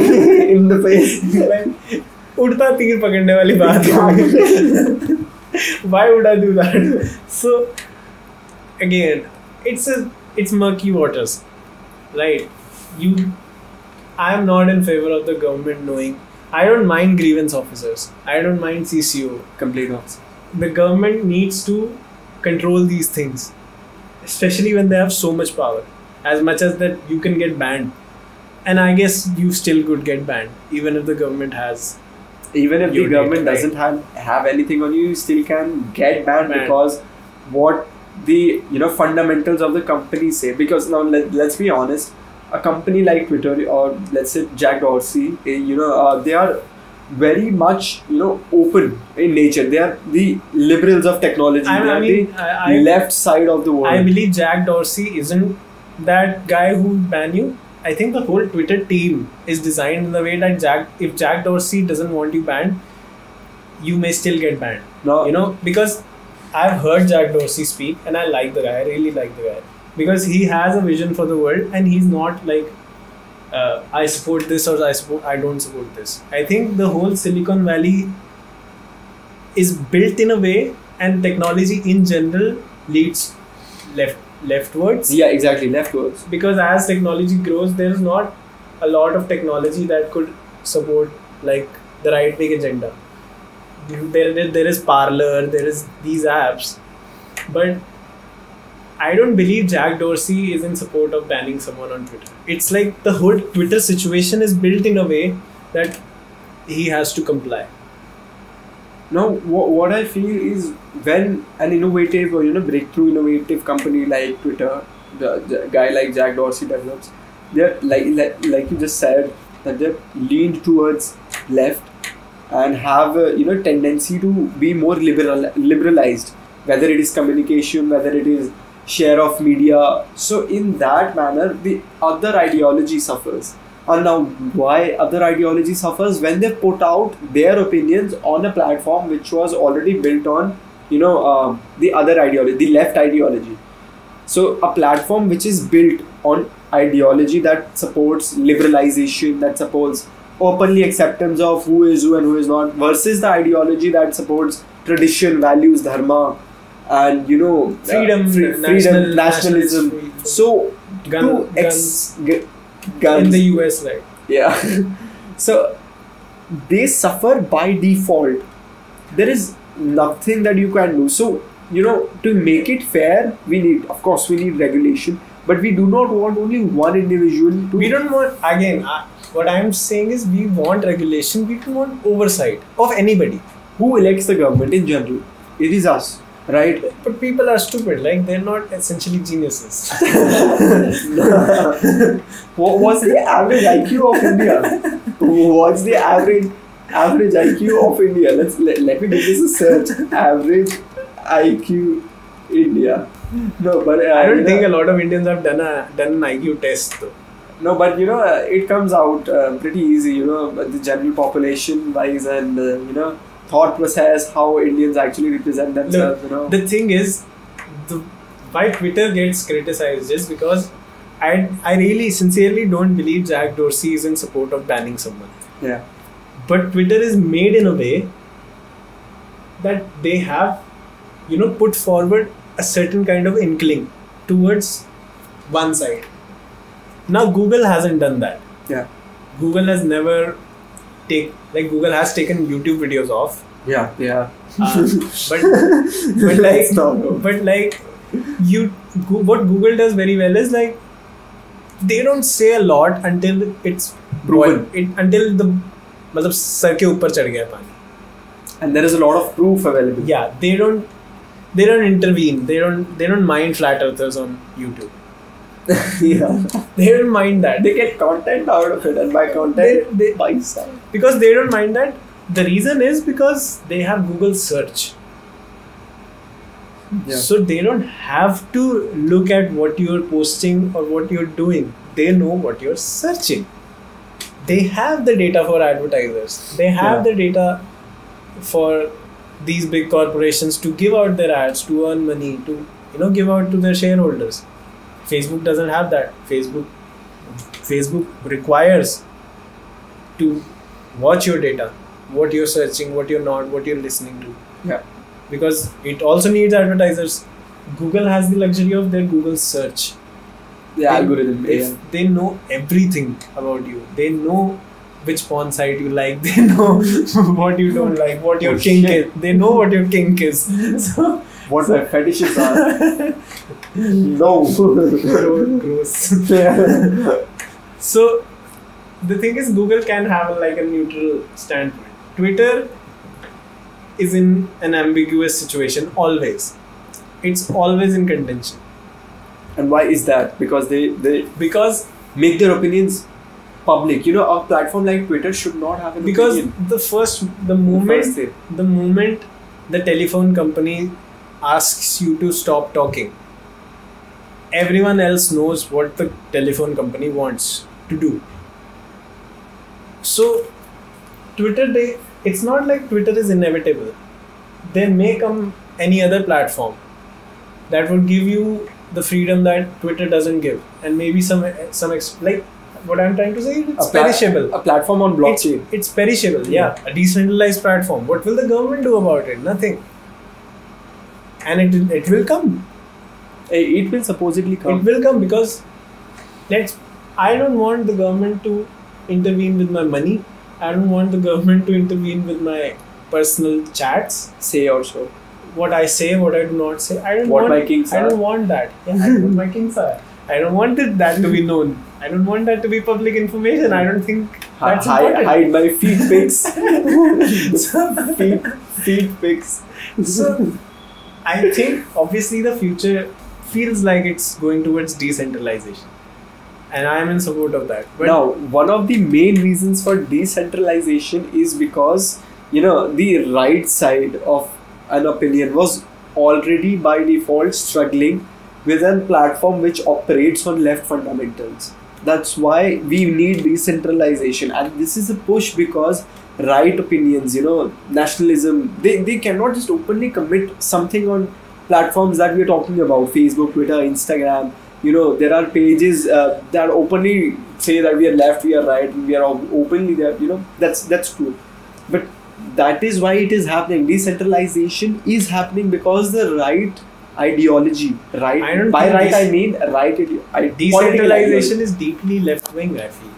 in the face. Like, उड़ता तीर पकड़ने वाली बात है. Why would I do that? So again, it's murky waters, right? I am not in favor of the government knowing. I don't mind grievance officers. I don't mind CCO. Complete opposite. The government needs to control these things, especially when they have so much power. As much as that you can get banned, and I guess you still could get banned even if the government has. Even if the Your government data, doesn't have anything on you, you still can get banned Banned. because what the fundamentals of the company say. Because now let's be honest, a company like Twitter or let's say Jack Dorsey, they are very much open in nature. They are the liberals of technology. They are the left side of the world. I believe Jack Dorsey isn't that guy who will ban you. I think the whole Twitter team is designed in the way that if Jack Dorsey doesn't want you banned, you may still get banned. No. Because I've heard Jack Dorsey speak and I like the guy. I really like the guy. Because he has a vision for the world and he's not like, I support this or I don't support this. I think the whole Silicon Valley is built in a way, and technology in general leads leftwards. Yeah, exactly. Leftwards. Because as technology grows, there is not a lot of technology that could support like the right wing agenda. There is Parler, there is these apps, but I don't believe Jack Dorsey is in support of banning someone on Twitter. It's like the whole Twitter situation is built in a way that he has to comply. No, what I feel is when an innovative or breakthrough innovative company like Twitter, the guy like Jack Dorsey develops, they're like you just said that they're leaned towards left and have a tendency to be more liberalized, whether it is communication, whether it is share of media. So in that manner, the other ideology suffers. And now, why other ideology suffers? When they put out their opinions on a platform which was already built on, the other ideology, the left ideology. So a platform which is built on ideology that supports liberalization, that supports openly acceptance of who is who and who is not, versus the ideology that supports tradition, values, dharma, and Freedom, nationalism. freedom. So Guns. guns In the US, right? Yeah. So they suffer by default. There is nothing that you can do. So to make it fair, we need regulation, but we do not want only one individual to. We don't want, again, what I'm saying is we want regulation, we don't want oversight of anybody. Who elects the government in general? It is us, right? But people are stupid, like they're not essentially geniuses. What's the average IQ of India? What's the average IQ of India? Let me give this a search. Average IQ India. No, but I don't think a lot of Indians have done an IQ test though. No, but it comes out pretty easy. The general population wise and thought process, how Indians actually represent themselves. Look, the thing is, why Twitter gets criticized is because I really sincerely don't believe Jack Dorsey is in support of banning someone. Yeah. But Twitter is made in a way that they have, put forward a certain kind of inkling towards one side. Now Google hasn't done that. Yeah. Google has never Google has taken YouTube videos off. Yeah. What Google does very well is they don't say a lot until it's proven. Until the sir के ऊपर चढ़ गया पानी. And there is a lot of proof available. Yeah, they don't intervene. They don't mind flat earthers on YouTube. Yeah. They don't mind that. They get content out of it, and by content they buy stuff. Because they don't mind that. The reason is because they have Google search. Yeah. So they don't have to look at what you're posting or what you're doing. They know what you're searching. They have the data for advertisers. They have the data for these big corporations to give out their ads, to earn money, to give out to their shareholders. Facebook doesn't have that. Facebook requires to watch your data, what you're searching, what you're not, what you're listening to. Yeah. Because it also needs advertisers. Google has the luxury of their Google search. The algorithm. They know everything about you. They know which porn site you like. They know what you don't like, what your kink is. They know what your kink is. So, what my fetishes are. No. Gross. So the thing is, Google can have a neutral standpoint. Twitter is in an ambiguous situation always. It's always in contention. And why is that? Because they make their opinions public. A platform like Twitter should not have an opinion. Because the moment the telephone company asks you to stop talking, everyone else knows what the telephone company wants to do. So Twitter, it's not like Twitter is inevitable. There may come any other platform that would give you the freedom that Twitter doesn't give, and maybe some what I'm trying to say, it's perishable. A platform on blockchain. It's perishable. Yeah, a decentralized platform. What will the government do about it? Nothing. And it will come. It will supposedly come. It will come because I don't want the government to intervene with my money. I don't want the government to intervene with my personal chats. Say or so. What I say, what I do not say. I don't my kinks are. I don't want that. Yeah, I know what my kinks are. I don't want that to be known. I don't want that to be public information. I don't think that's important. Hide my feet pics. feet pics. So, I think obviously the future feels like it's going towards decentralization. And I am in support of that. But now, one of the main reasons for decentralization is because, the right side of an opinion was already by default struggling with a platform which operates on left fundamentals. That's why we need decentralization, and this is a push because right opinions, nationalism, they cannot just openly commit something on platforms that we're talking about, Facebook, Twitter, Instagram. There are pages that openly say that we are left, we are right, and we are openly there. That's true. But that is why it is happening. Decentralization is happening because the right ideology, right? I mean right. Decentralization is deeply left wing. I feel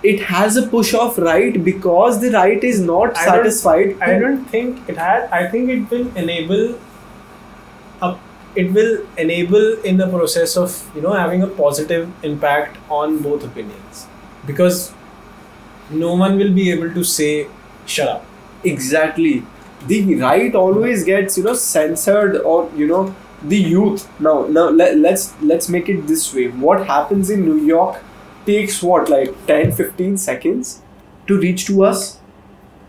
it has a push of right because the right is not satisfied. I don't think it has. I think it will enable. It will enable in the process of having a positive impact on both opinions, because no one will be able to say shut up. Exactly. The right always gets censored, or the youth. Now let's make it this way. What happens in New York takes 10-15 seconds to reach to us.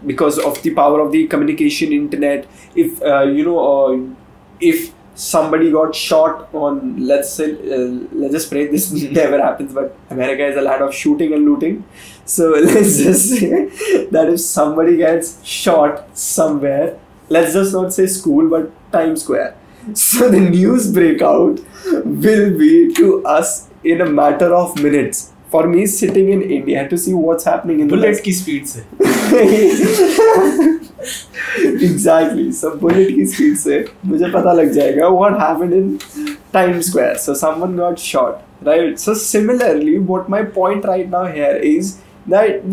because of the power of the communication, internet. If if somebody got shot on, let's say, let's just pray this never happens, but America is a land of shooting and looting. So let's just say that if somebody gets shot somewhere, let's just not say school, but Times Square. So the news breakout will be to us in a matter of minutes. For me sitting in India to see what's happening in bullet की speed से exactly. So bullet की speed से मुझे पता लग जाएगा what happened in Times Square. So someone got shot, right? So similarly, what my point right now here is that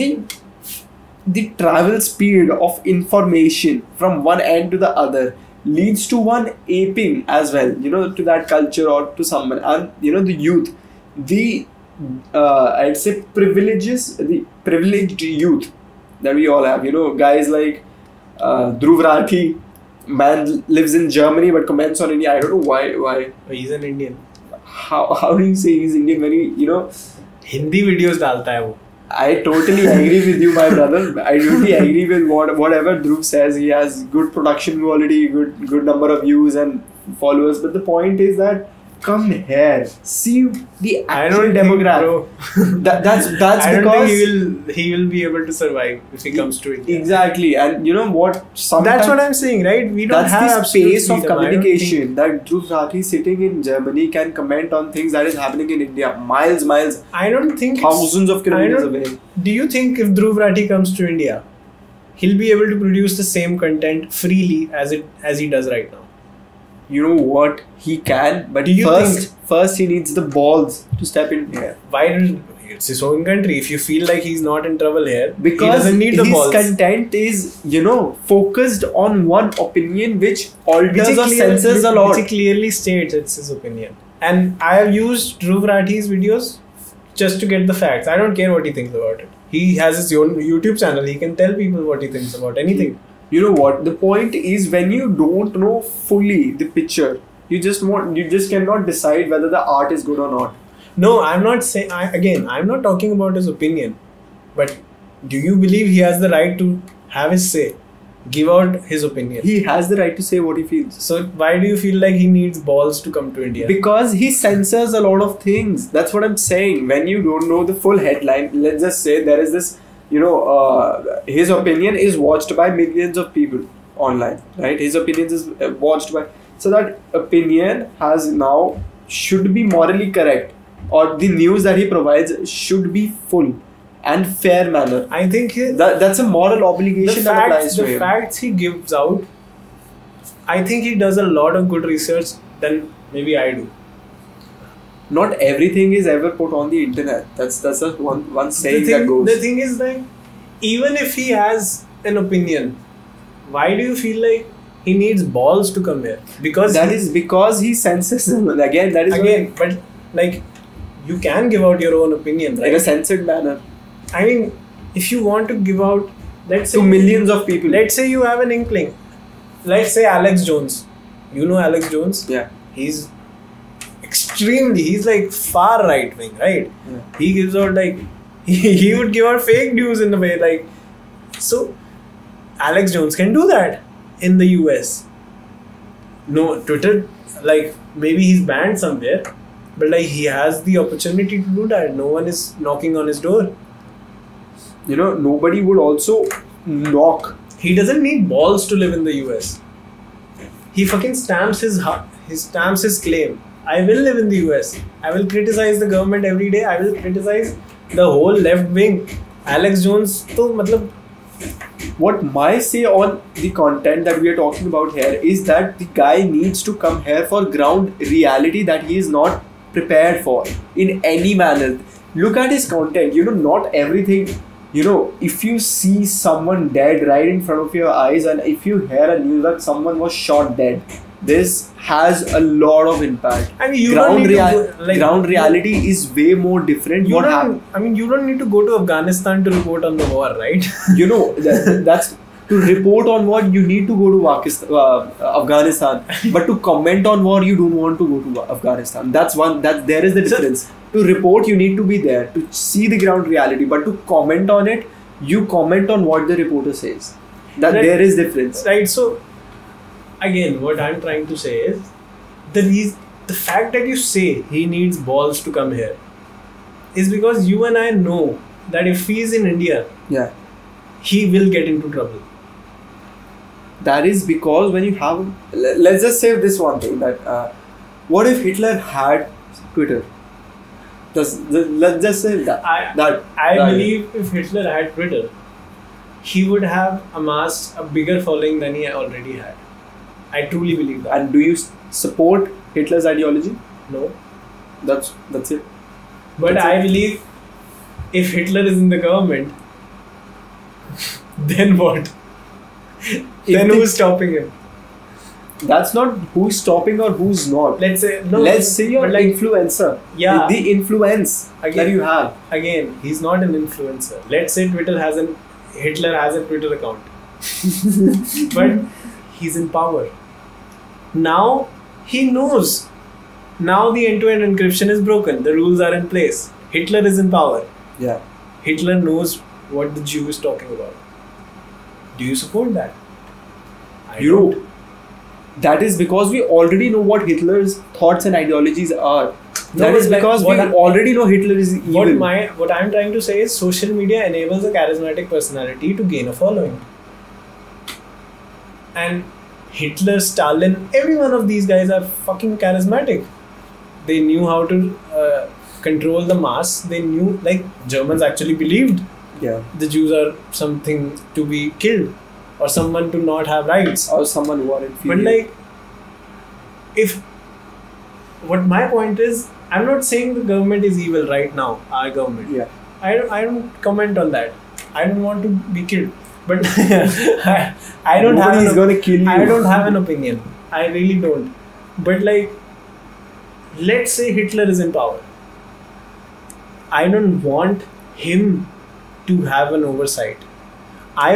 the travel speed of information from one end to the other leads to one aping as well, to that culture or to someone. And the youth, the I'd say the privileged youth that we all have, guys like Dhruv Rathi, man lives in Germany but comments on India. I don't know why. He's an Indian. How do you say he's Indian when he, Hindi videos डालता है वो. I totally agree with you, my brother. I totally agree with whatever Dhruv says. He has good production quality, good number of views and followers. But the point is that come here, see the actual demographic. That's I don't because think he will be able to survive if he comes to India. Exactly, and you know what? That's what I'm saying, right? We don't have the space of freedom. communication that Dhruv Rathi sitting in Germany can comment on things that is happening in India, miles. I don't think thousands of kilometers away. Do you think if Dhruv Rathi comes to India, he'll be able to produce the same content freely as he does right now? You know what? He can, but first he needs the balls to step in here. It's his own country. If you feel like he's not in trouble here, because he doesn't need the balls. His content is, focused on one opinion which alters or censors a lot. Which he clearly states it's his opinion. And I have used Dhruv Rathi's videos just to get the facts. I don't care what he thinks about it. He has his own YouTube channel. He can tell people what he thinks about anything. You know what? The point is, when you don't know fully the picture, you just cannot decide whether the art is good or not. No, I'm not saying. I'm not talking about his opinion. But do you believe he has the right to have his say, give out his opinion? He has the right to say what he feels. So why do you feel like he needs balls to come to India? Because he censors a lot of things. That's what I'm saying. When you don't know the full headline, let's just say there is this. His opinion is watched by millions of people online, right? His opinion is watched by, so that opinion should be morally correct, or the news that he provides should be full and fair manner. I think that's a moral obligation that applies to him. The facts he gives out, I think he does a lot of good research than maybe I do. Not everything is ever put on the internet. That's just one saying that goes. The thing is that even if he has an opinion, why do you feel like he needs balls to come here? Because he censors them. But like, you can give out your own opinion, right? In a censored manner. I mean, if you want to give out, let's say to millions of people. Let's say you have an inkling. Let's say Alex Jones. You know Alex Jones? Yeah. He's like far right wing, right? Yeah. He gives out like he would give out fake news in a way, like, so Alex Jones can do that in the US. No, Twitter, like, maybe he's banned somewhere, but like he has the opportunity to do that. No one is knocking on his door. Nobody would also knock. He doesn't need balls to live in the US. He fucking stamps his claim. I will live in the US. I will criticize the government every day. I will criticize the whole left wing. Alex Jones, what my say on the content that we are talking about here is that the guy needs to come here for ground reality that he is not prepared for in any manner. Look at his content. Not everything. If you see someone dead right in front of your eyes, and if you hear a news that someone was shot dead, this has a lot of impact. I mean, ground reality is way more different. You don't need to go to Afghanistan to report on the war, right? That's to report on war. You need to go to Afghanistan, but to comment on war, you don't want to go to Afghanistan. There is the difference. To report, you need to be there to see the ground reality, but to comment on it, You comment on what the reporter says. That Right. there is difference. Right. So again, what I'm trying to say is the fact that you say he needs balls to come here is because you and I know that if he's in India, Yeah. he will get into trouble. That is because when you have, let's just say this one thing, that what if Hitler had Twitter? Let's just say that. I believe if Hitler had Twitter, he would have amassed a bigger following than he already had. I truly believe that. And do you support Hitler's ideology? No. That's it. But That's I it. believe if Hitler is in the government, then what? Then the- who's stopping him? That's not who's stopping or who's not. Let's say no. Let's say you're but an influencer. Yeah. The influence Again. that you have. Again, he's not an influencer. Let's say Hitler has a Twitter account, but he's in power. Now he knows. Now the end-to-end encryption is broken. The rules are in place. Hitler is in power. Yeah. Hitler knows what the Jew is talking about. Do you support that? I don't. You. That is because we already know what Hitler's thoughts and ideologies are. That is like, because we already know Hitler is evil. What I'm trying to say is social media enables a charismatic personality to gain a following. And Hitler, Stalin, every one of these guys are fucking charismatic. They knew how to control the mass. They knew, like, Germans actually believed Yeah. the Jews are something to be killed or someone to not have rights. Or someone who are inferior. But like, what my point is, I'm not saying the government is evil right now, our government. Yeah. I don't comment on that. I don't want to be killed. But I don't have Nobody's gonna kill you. I don't have an opinion. I really don't. But like, let's say Hitler is in power. I don't want him to have an oversight. I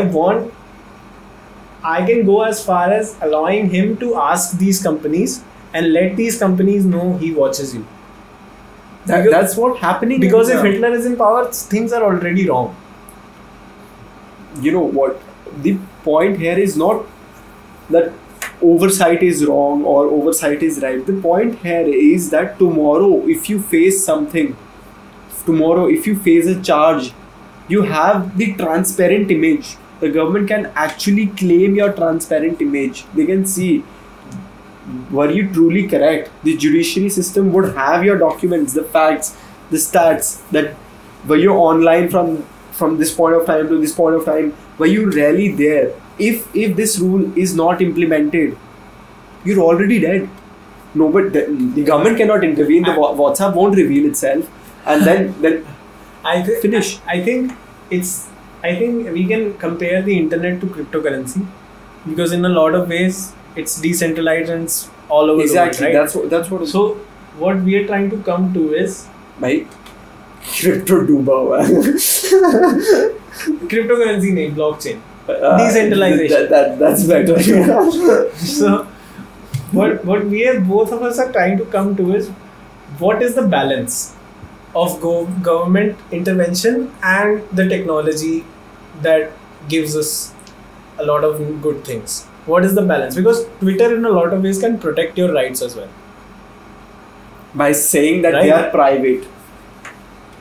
can go as far as allowing him to ask these companies and let these companies know he watches you. That's what happening. Because if Hitler is in power, things are already wrong. You know what? The point here is not that oversight is wrong or oversight is right. The point here is that tomorrow, if you face something, if you face a charge, you have the transparent image. The government can actually claim your transparent image. They can see, were you truly correct? The judiciary system would have your documents, the facts, the stats, that were you online from this point of time to this point of time, were you really there? If this rule is not implemented, you're already dead. No, but the government cannot intervene. The WhatsApp won't reveal itself, and then finish. I think we can compare the internet to cryptocurrency, because in a lot of ways it's decentralized and it's all over Exactly. the world, right? That's what. So what we are trying to come to is भाई crypto डूबा हुआ है. cryptocurrency नहीं, blockchain. Decentralization. That's better. So what we are, both of us are trying to come to is, what is the balance of government intervention and the technology that gives us a lot of good things? What is the balance? Because Twitter in a lot of ways can protect your rights as well. By saying that Right. they are private.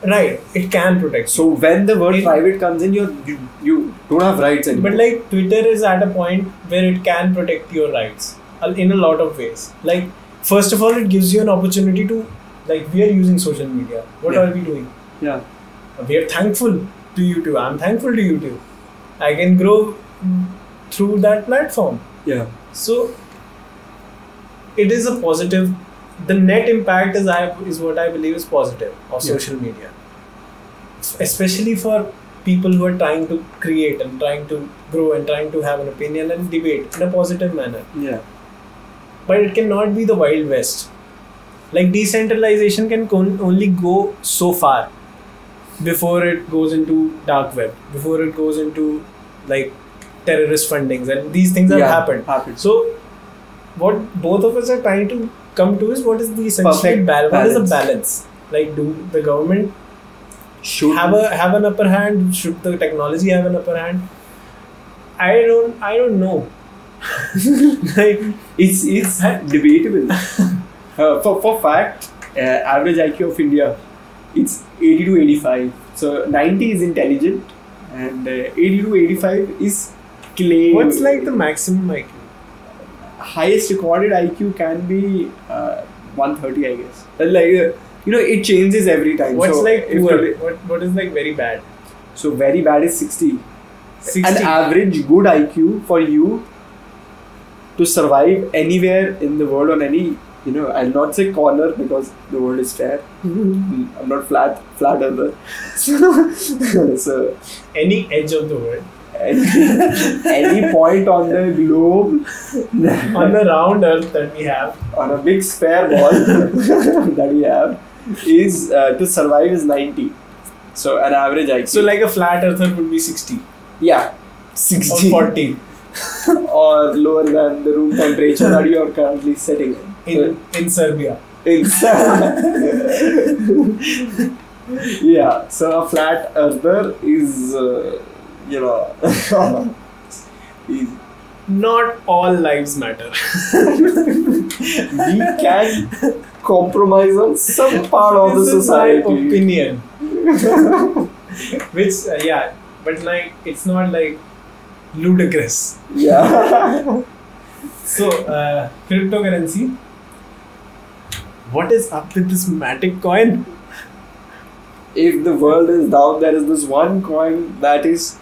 Right, it can protect. So when the word private comes in, you don't have rights anymore. But like, Twitter is at a point where it can protect your rights in a lot of ways. Like, first of all, it gives you an opportunity to, like, we are using social media. What are we doing? Yeah. We are thankful to YouTube. I'm thankful to YouTube. I can grow through that platform. Yeah. So it is a positive. The net impact is what I believe is positive of social media, especially for people who are trying to create and trying to grow and trying to have an opinion and debate in a positive manner. Yeah. But it cannot be the Wild West. Like, decentralization can only go so far before it goes into dark web, before it goes into like terrorist fundings, and these things have happened. So what both of us are trying to come to is, what is the essential balance? What is the balance? Like, do the government should have an upper hand? Should the technology have an upper hand? I don't know. Like, it's debatable. For fact, average IQ of India, it's 80 to 85. So 90 is intelligent, and 80 to 85 is claimed. what's like the maximum IQ? Highest recorded IQ can be 130, I guess. And like it changes every time. What's so like if poor? today- What is like very bad? So very bad is 60. 60. An average good IQ for you to survive anywhere in the world on any, I'll not say corner because the world is fair. I'm not flat earther. So Any edge of the world. any point on the globe On the round earth that we have. on a big spare ball that we have is to survive is 90. So an average IQ. So like a flat earther would be 60 yeah, or 60 40 or lower than the room temperature that you are currently sitting in. in Serbia. Yeah, so a flat earther is, is Not all lives matter. we can compromise on some part of the This is my society. opinion. Which but like it's not like ludicrous. Yeah. So cryptocurrency. What is up with this Matic coin? If the world is down, there is this one coin that is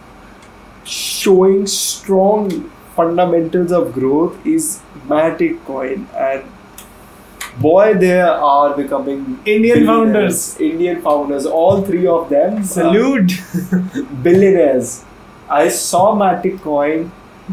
showing strong fundamentals of growth is Matic coin, and boy, they are becoming Indian billionaires. Indian founders, all three of them, Salute. billionaires. I saw Matic coin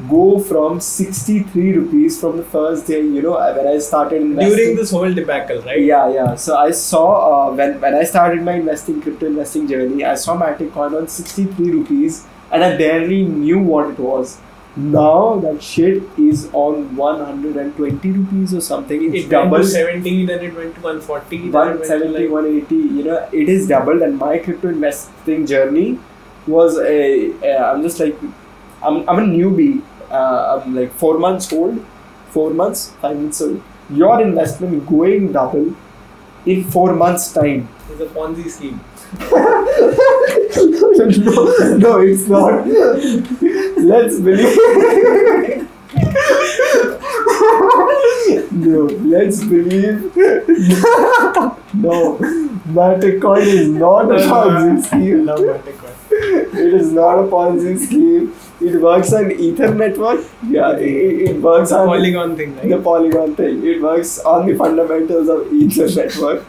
go from 63 rupees from the first day, when I started investing. During this whole debacle, right? Yeah. So I saw when I started my crypto investing journey, I saw Matic coin on 63 rupees, and I barely knew what it was. Now that shit is on 120 rupees or something. It's It went doubled. to 70, then it went to 140, then it went to 170, like 180. It is doubled, and my crypto investing journey was I'm just like I'm a newbie. I'm like 4 months old, 4 months, 5 months old. Your investment going double in 4 months' time. it's a Ponzi scheme. No, it's not. Let's believe. No, let's believe. No, Matic coin is not a Ponzi scheme. I love Matic coin. It is not a Ponzi scheme. It works on Ether network. Yeah, it works It's a on Polygon thing, right? the Polygon thing. It works on the fundamentals of Ether network.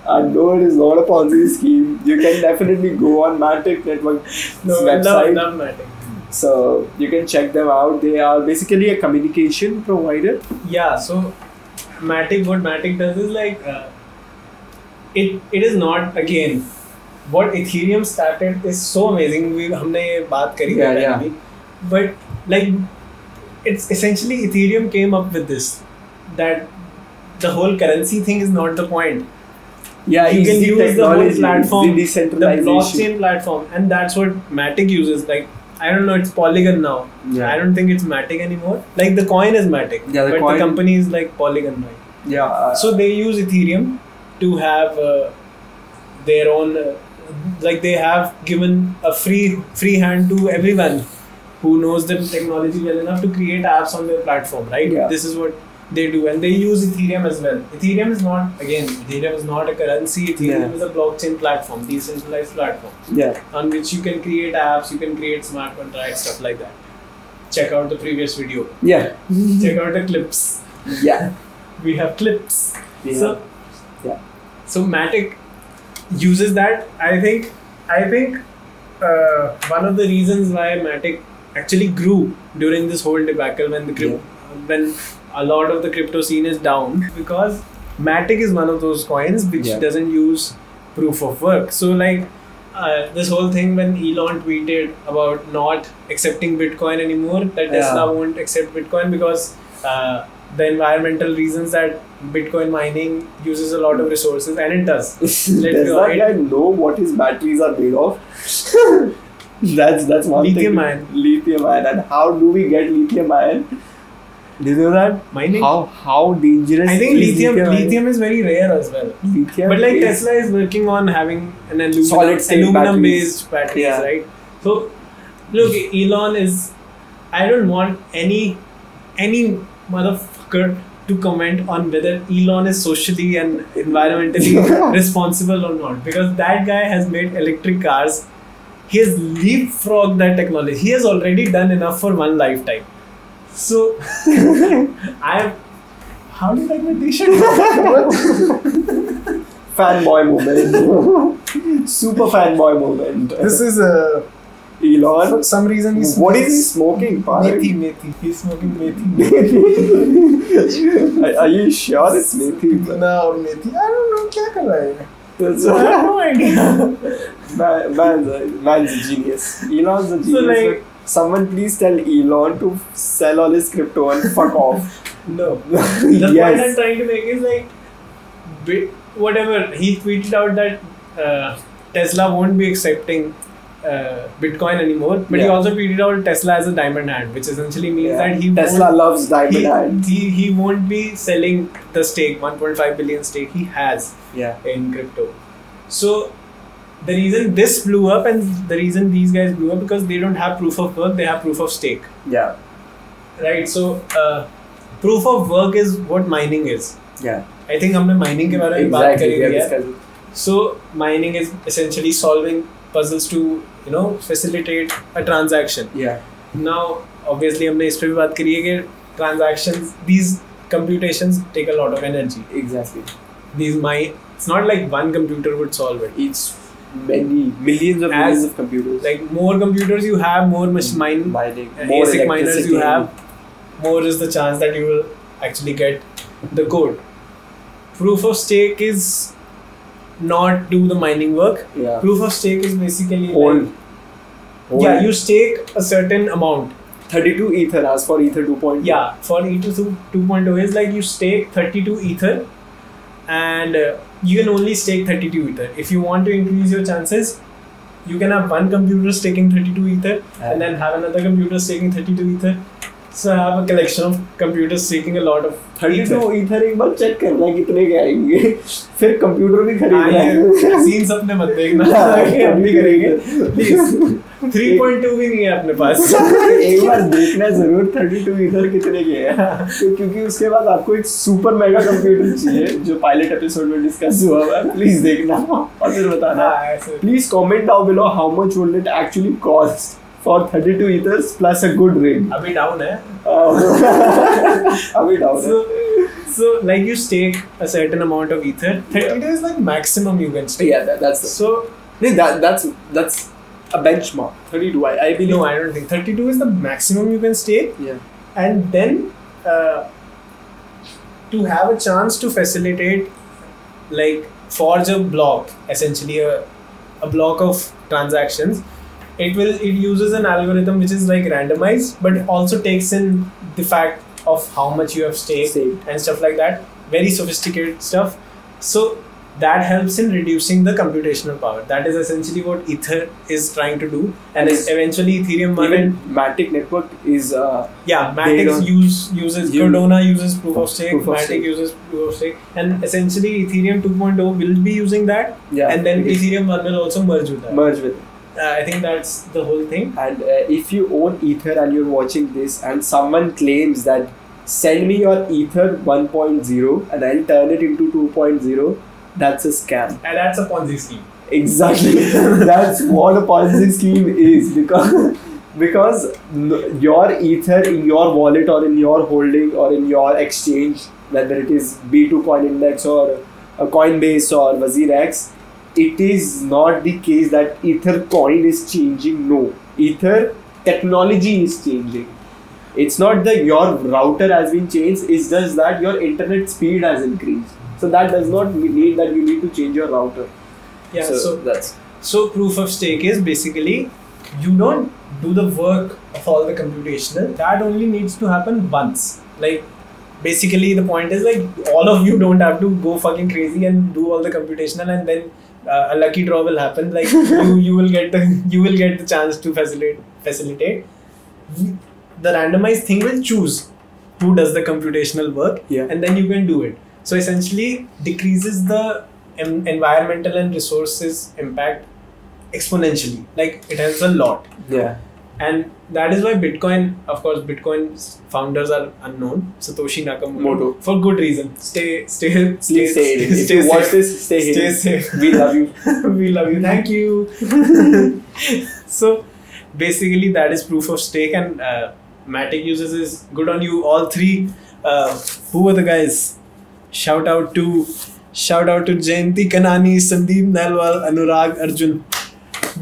And no, it is not a Ponzi scheme. You can definitely go on Matic network website. love Matic. So you can check them out. They are basically a communication provider. Yeah, so Matic, what Matic does is like it is not, again, what Ethereum started is so amazing. हमने ये बात करी Yeah, है yeah. पहले भी. But like it's essentially Ethereum came up with this, that the whole currency thing is not the point. Yeah, You it's can the use the technology, whole platform, it's the the decentralization. blockchain platform, and that's what Matic uses. Like, I don't know, it's Polygon now. Yeah. I don't think it's Matic anymore. Like, the coin is Matic, Yeah, the but coin- the company is like Polygon, right? Yeah. So they use Ethereum to have their own, like they have given a free hand to everyone who knows the technology well enough to create apps on their platform, right? Yeah. This is what they do, and they use Ethereum as well. Ethereum is not a currency. Ethereum Yeah. is a blockchain platform, decentralized platform, Yeah. on which you can create apps, you can create smart contracts, stuff like that. Check out the previous video. Yeah. Check out the clips. Yeah. We have clips. Yeah. So, Yeah. so Matic uses that. I think one of the reasons why Matic actually grew during this whole debacle when a lot of the crypto scene is down, because Matic is one of those coins which Yeah. doesn't use proof of work. So like this whole thing when Elon tweeted about not accepting Bitcoin anymore, that Tesla Yeah. won't accept Bitcoin because the environmental reasons that Bitcoin mining uses a lot of resources, and it does. Does that guy know what his batteries are made of? That's one Lithium thing. ion. Lithium ion. And how do we get lithium ion? Do you know that? Mining. How dangerous? I think is lithium is very rare as well. Lithium But like is- Tesla is working on having an Solid state aluminum batteries. based batteries, Yeah. right? So look, Elon is. I don't want any motherfucker to comment on whether Elon is socially and environmentally responsible or not, because that guy has made electric cars. He has leapfrogged that technology. He has already done enough for one lifetime. So how do you like my t-shirt? fanboy moment. Super fanboy moment. This is Elon. for some reason he's What is he smoking? Methi. He's smoking methi. Are you sure it's methi? No, methi. I don't know क्या कर रहा है. That's I have no idea. man's a genius. Elon's a genius. So, like- someone please tell Elon to sell all his crypto and fuck off. No. The point I'm Yes. trying to make is like, whatever he tweeted out that Tesla won't be accepting Bitcoin anymore, but he Yeah. also tweeted out Tesla as a diamond hand, which essentially means Yeah. that he Tesla won't, loves diamond hands. he won't be selling the stake, 1.5 billion stake he has Yeah. in crypto. So the reason this blew up and the reason these guys blew up, because they don't have proof of work, they have proof of stake, Yeah. right? So proof of work is what mining is. Yeah. I think हमने mining के बारे में बात Exactly. करी We have है. discussed it. So mining is essentially solving puzzles to facilitate a transaction. Yeah. Now obviously हमने इस पे भी बात करी है कि transactions, these computations take a lot of energy. Exactly. It's not like one computer would solve it. It's many millions of As- millions of computers. Like more computers you have, more mining, mining, more ASIC miners you electricity. have, more is the chance that you will actually get the code. Proof of stake is not do the mining work. Yeah. Proof of stake is basically Hold. like, yeah, you stake a certain amount. 32 Ether as for Ether 2.0. Yeah, for Ether 2.0 is like you stake 32 Ether, and you can only stake 32 Ether. If you want to increase your chances, you can have one computer staking 32 Ether and then have another computer staking 32 Ether. So I have a collection of computers staking a lot of 32 Ether. Ether एक बार check करना कितने के आएंगे. फिर computer भी खरीदना है. Scene सपने मत देखना कि हम भी करेंगे प्लीज. 3.2 भी नहीं है अपने पास. एक बार देखना जरूर 32 Ether कितने के हैं. क्योंकि उसके बाद आपको एक सुपर मेगा कंप्यूटर चाहिए जो पायलट एपिसोड में डिस्कस हुआ है. प्लीज देखना और फिर बताना. हाँ, ऐसे. Please comment down below how much will it actually cost for 32 Ethers plus a good rig. अभी डाउन है. अभी डाउन है. So like you stake a certain amount of Ether. 32 is like maximum you can stake. Yeah, that's the, So that's a benchmark. 32, I believe. no, I don't think 32 is the maximum you can stake, Yeah. and then to have a chance to facilitate, like forge a block, essentially a block of transactions. It uses an algorithm which is like randomized, but it also takes in the fact of how much you have staked Staked. and stuff like that. Very sophisticated stuff. So that helps in reducing the computational power. That is essentially what Ether is trying to do, and Yes. eventually Ethereum Even Matic network is yeah, They Matic don't- uses You- Cardano uses proof of stake, Proof of Matic stake. uses proof of stake, and essentially Ethereum 2.0 will be using that, yeah, and then it is Ethereum 1 will also merge with that. merge with it. I think that's the whole thing. And if you own Ether and you're watching this and someone claims that send me your Ether 1.0 and I'll turn it into 2.0, that's a scam. And that's a Ponzi scheme. Exactly. That's what a Ponzi scheme is, because your Ether in your wallet or in your holding or in your exchange, whether it is B2 Coin Index or a Coinbase or WazirX, it is not the case that Ether coin is changing. No, Ether technology is changing. It's not that your router has been changed, it's just that your internet speed has increased. So that does not mean that you need to change your router. Yeah. So that's proof of stake is basically you don't do the work of all the computational. That only needs to happen once. Like basically the point is like all of you don't have to go fucking crazy and do all the computational, and then a lucky draw will happen. Like you will get the chance to facilitate. The randomized thing will choose who does the computational work, Yeah. and then you can do it. So essentially decreases the environmental and resources impact exponentially. Like it helps a lot. Yeah. And that is why Bitcoin, of course, Bitcoin's founders are unknown. Satoshi Nakamoto. For good reason. Stay. Please stay. If you watch this, stay here. Stay safe. We love you. We love you. Thank you. So basically, that is proof of stake, and Matic uses is good on you. All three. Who were the guys? Shout out to Jayanti Kanani, Sandeep Nalwal, Anurag Arjun.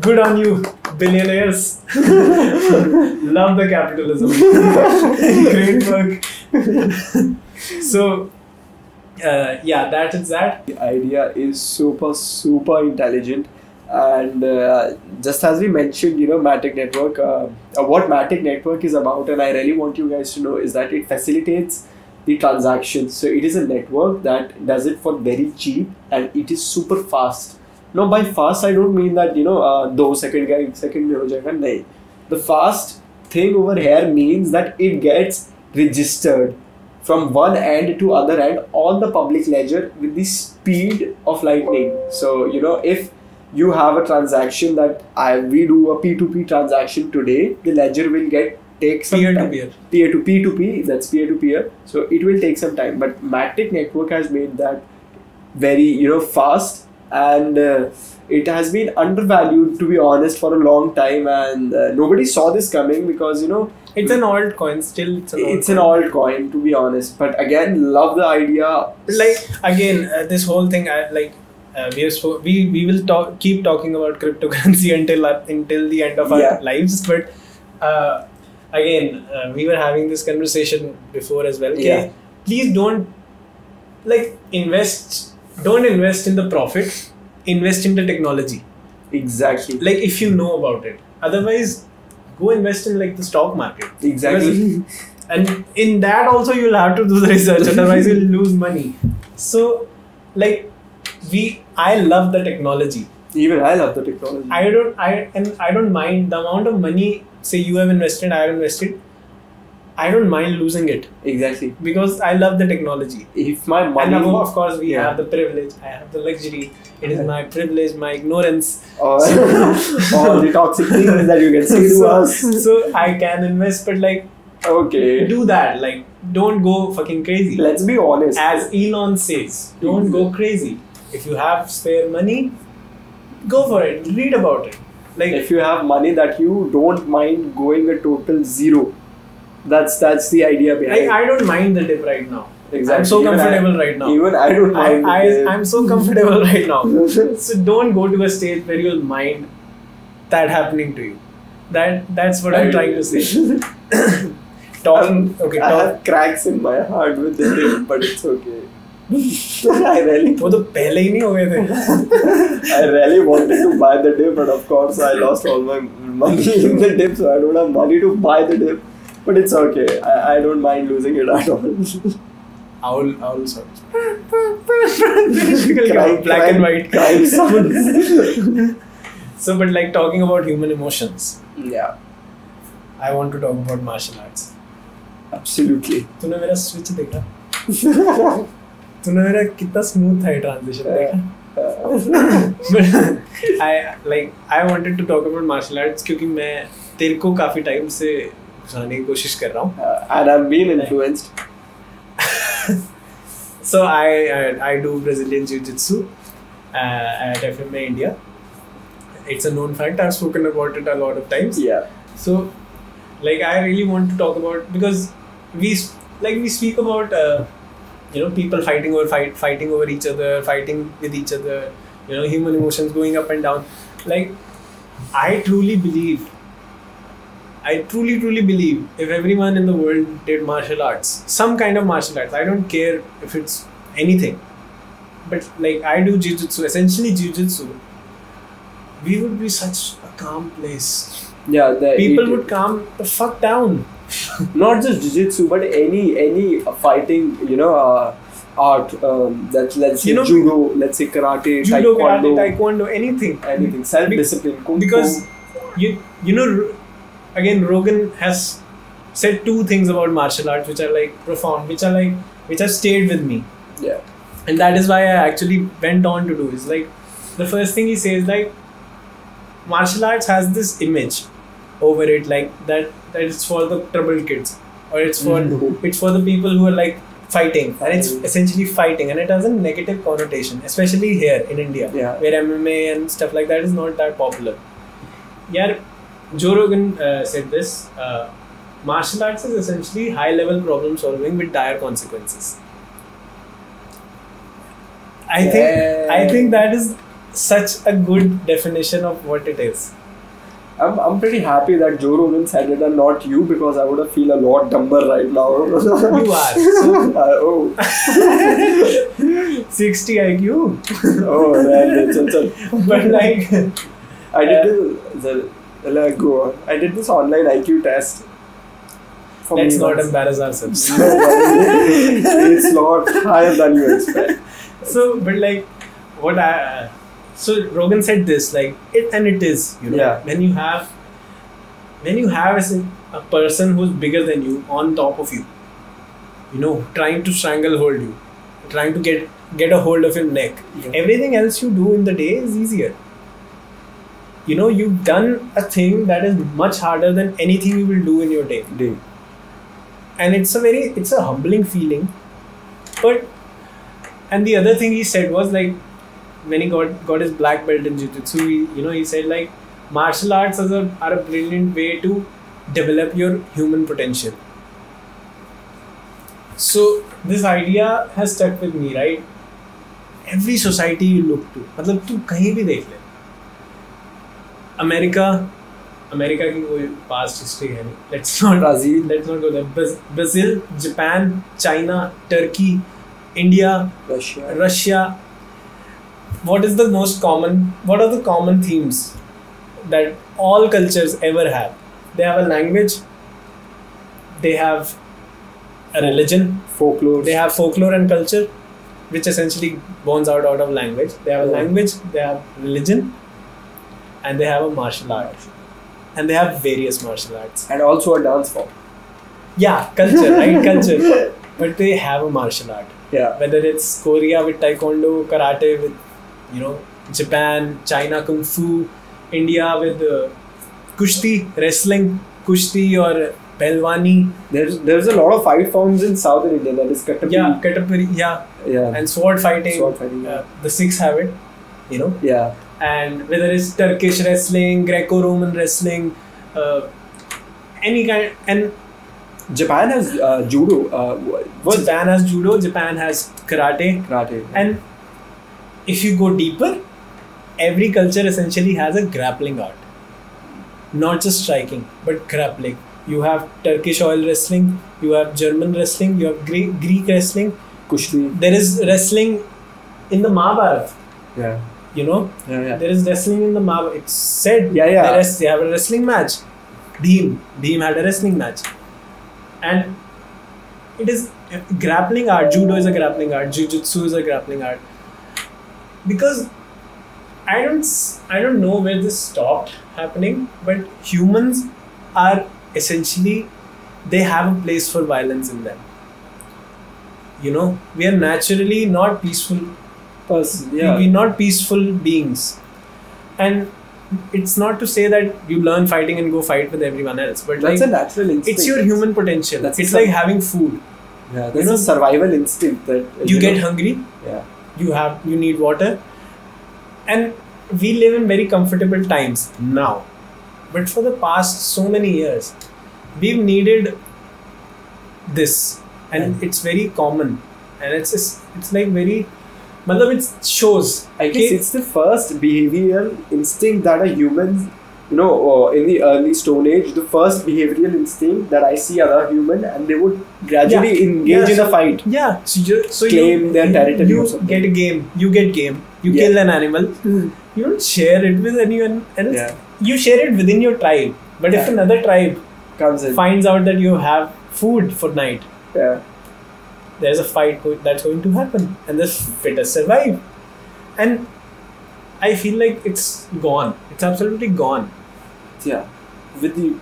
Good on you, billionaires. Love the capitalism. Great work. So, yeah, that is that. The idea is super intelligent, and just as we mentioned, Matic Network. What Matic Network is about, and I really want you guys to know, is that it facilitates the transactions. So it is a network that does it for very cheap, and it is super fast. No, by fast I don't mean that 2 second का 1 second में हो जाएगा. नहीं. The fast thing over here means that it gets registered from one end to other end on the public ledger with the speed of lightning. So if you have a transaction that we do a P2P transaction today, the ledger will take some time. Peer to P2P, that's peer to peer. So it will take some time. But Matic Network has made that very fast, and it has been undervalued, to be honest, for a long time, and nobody saw this coming because it's an altcoin still. It's an altcoin, to be honest. But again, love the idea. Like again, this whole thing, we will keep talking about cryptocurrency until the end of our lives. But again, we were having this conversation before as well. Yeah. Please don't invest. Don't invest in the profit. Invest in the technology. Exactly. Like if you know about it. Otherwise, go invest in the stock market. Exactly. And in that also you'll have to do the research. Otherwise, you'll lose money. So, I love the technology. Even I love the technology. I don't mind the amount of money. Say you have invested, I have invested. I don't mind losing it. Exactly. Because I love the technology. If my money... And of course, we have the privilege. I have the luxury. It is my privilege, my ignorance. All the toxic things that you can say to us. So I can invest, but okay. Do that. Don't go fucking crazy. Let's be honest. As Elon says, don't go crazy. If you have spare money, go for it. Read about it. If you have money that you don't mind going a total zero. That's the idea behind it. I don't mind the dip right now. Exactly. I'm so comfortable right now. Even I don't mind. I'm so comfortable right now. So don't go to a stage where you'll mind that happening to you. That's what I'm trying to say. I have cracks in my heart with the dip, but it's okay. I really. वो तो पहले ही नहीं हो गए थे. I really wanted to buy the dip, but of course I lost all my money in the dip, so I don't have money to buy the dip. But it's okay. I don't mind losing it at all. Owl sounds. Black and white. Crime sounds. So, but talking about human emotions. Yeah. I want to talk about martial arts. Absolutely. तूने मेरा switch देखा? तूने मेरा कितना smooth था ये transition देखा? But I wanted to talk about martial arts क्योंकि मैं तेरे को काफी time से घुसाने की कोशिश कर रहा हूँ. And I've been influenced. So I do Brazilian Jiu-Jitsu at FMA India. It's a known fact. I've spoken about it a lot of times. Yeah. So, I really want to talk about, because we speak about people fighting over each other, fighting with each other, human emotions going up and down. I truly believe if everyone in the world did martial arts, some kind of martial arts, I don't care if it's anything, but I do jiu-jitsu, essentially jiu-jitsu, we would be such a calm place. Yeah, people would calm the fuck down. not just jiu-jitsu, but any fighting, art. Let's say judo, let's say karate, taekwondo, anything. Self-discipline, kung because fu. Again, Rogan has said two things about martial arts which are like profound, which have stayed with me. Yeah. And that is why I actually went on to do is like the first thing he says, like martial arts has this image over it, like that it's for the troubled kids, or it's for the people who are like fighting, and it's essentially fighting, and it has a negative connotation, especially here in India, where MMA and stuff like that is not that popular. Yeah, Joe Rogan said this. Martial arts is essentially high-level problem solving with dire consequences. I think that is such a good definition of what it is. I'm pretty happy that Joe Rogan said it and not you, because I would have feel a lot dumber right now. You are. Oh. 60 IQ. Oh man, but like I did go on. I did this online IQ test. Let's not embarrass ourselves. No, it's not higher than you expect. So, but like so Rogan said this, like it is, when you have a person who's bigger than you on top of you, trying to stranglehold you, trying to get a hold of your neck. Everything else you do in the day is easier. You've done a thing that is much harder than anything you will do in your day. And it's a humbling feeling. And the other thing he said was like, when he got his black belt in jiu-jitsu, he said like martial arts are a brilliant way to develop your human potential. So this idea has stuck with me, right? Every society you look to, मतलब तू कहीं भी देख ले, America की कोई past history है नहीं. Let's not go there. Brazil, Japan, China, Turkey, India, Russia. What are the common themes that all cultures ever have? They have a language, they have a religion, folklore. They have folklore and culture, which essentially borns out of language. They have a language, they have religion, and they have a martial art. And they have various martial arts. And also a dance form. Yeah, culture, right? Culture. But they have a martial art. Yeah. Whether it's Korea with taekwondo, karate with, Japan, China kung fu, India with kushti, wrestling, kushti or pelwani. There's a lot of fight forms in southern India, that is Kattapuri. Yeah, Kattapuri, yeah. And sword fighting. The Sikhs have it, Yeah. And whether it's Turkish wrestling, Greco-Roman wrestling, any kind, and Japan has judo. Japan has judo. Japan has karate. And if you go deeper, every culture essentially has a grappling art. Not just striking, but grappling. You have Turkish oil wrestling. You have German wrestling. You have Greek wrestling. Kushti. There is wrestling in the Mahabharata. Yeah. There is wrestling in the Mahabharata. It's said. They have a wrestling match. Bhim had a wrestling match. And it is grappling art. Judo is a grappling art. Jiu-jitsu is a grappling art. Because I don't know where this stopped happening, but humans are essentially, they have a place for violence in them. We are naturally not peaceful person. Yeah. We're not peaceful beings. And it's not to say that you learn fighting and go fight with everyone else, but that's a natural instinct. It's your human potential. It's like having food. Yeah, there's a survival instinct that you get hungry. Yeah. You need water. And we live in very comfortable times now. But for the past so many years, we've needed this. And it's very common. And it's like very, it shows. I guess it's the first behavioral instinct that a human, in the early Stone Age, the first behavioral instinct that I see other human, and they would gradually engage in a fight. Yeah. So claim their territory. You get a game. You kill an animal. You don't share it with anyone else. Yeah. You share it within your tribe. But if another tribe Comes in. finds out that you have food for night. Yeah. There's a fight that's going to happen, and the fittest survive. And I feel like it's gone. It's absolutely gone. Yeah. With the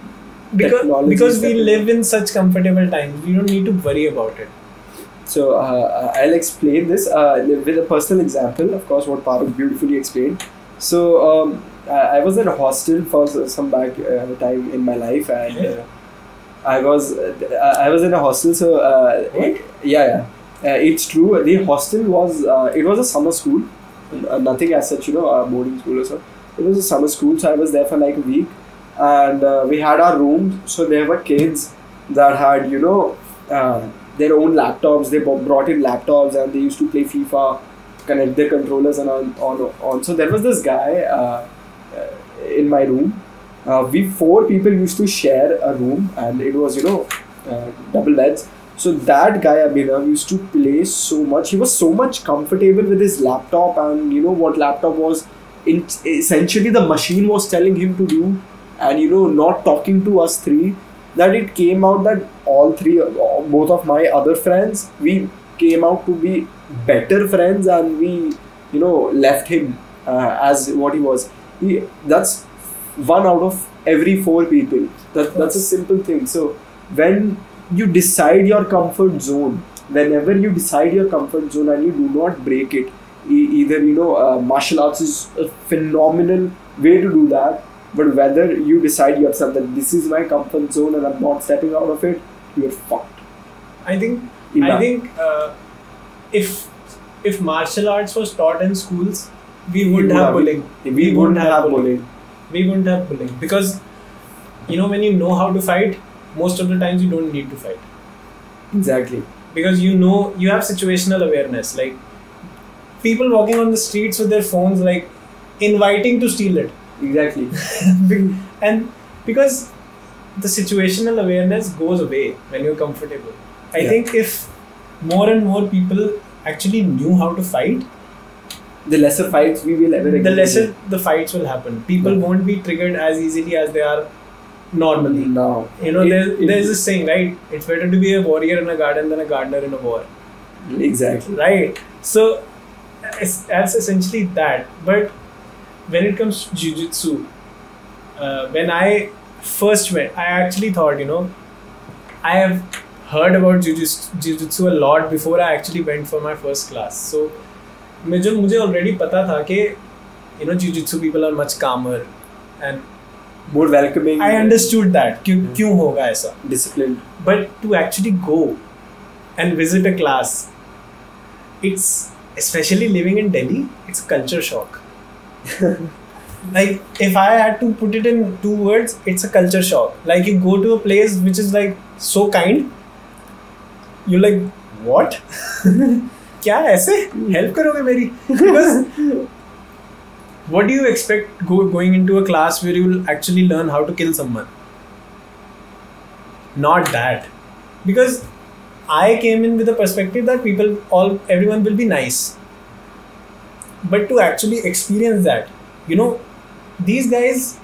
Because we technologies that live in such comfortable times, we don't need to worry about it. So I'll explain this with a personal example. Of course, what Parag beautifully explained. So I was in a hostel for some back time in my life, and I was in a hostel. So What? yeah, it's true. The hostel was it was a summer school, nothing as such, a boarding school or so. It was a summer school, so I was there for like a week, and we had our rooms. So there were kids that had their own laptops. They brought in laptops and they used to play FIFA, connect their controllers and on. So there was this guy in my room. We 4 people used to share a room, and it was double beds. So that guy Abhinav used to play so much. He was so much comfortable with his laptop, and what laptop was. Essentially, the machine was telling him to do, and not talking to us 3. That it came out that all 3, both of my other friends, we came out to be better friends, and we left him as what he was. That's 1 out of every 4 people. That's a simple thing. So when you decide your comfort zone, whenever you decide your comfort zone and you do not break it, either martial arts is a phenomenal way to do that. But whether you decide yourself that this is my comfort zone and I'm not stepping out of it, you're fucked. I think if martial arts was taught in schools, we wouldn't have bullying. We wouldn't have bullying. We wouldn't have bullying, because when you know how to fight, most of the times you don't need to fight. Exactly. Because you have situational awareness. Like people walking on the streets with their phones, like inviting to steal it. Exactly. And because the situational awareness goes away when you're comfortable. I think if more and more people actually knew how to fight, the lesser fights we will ever the lesser the fights will happen. People won't be triggered as easily as they are normally. No. There's this saying, right? It's better to be a warrior in a garden than a gardener in a war. Exactly. Right. So that's essentially that. But when it comes to jiu-jitsu, when I first went, I actually thought, I have heard about jiu-jitsu a lot before I actually went for my first class. So मुझे already पता था कि jiu-jitsu people are much calmer and more welcoming. I understood that. क्यों होगा ऐसा? Disciplined. But to actually go and visit a class, it's, especially living in Delhi, it's a culture shock. Like, if I had to put it in 2 words, it's a culture shock. Like, you go to a place which is like so kind, you're like, what? क्या ऐसे help करोगे मेरी? Because what do you expect going into a class where you will actually learn how to kill someone? Not that. Because I came in with a perspective that everyone will be nice. But to actually experience that, these guys,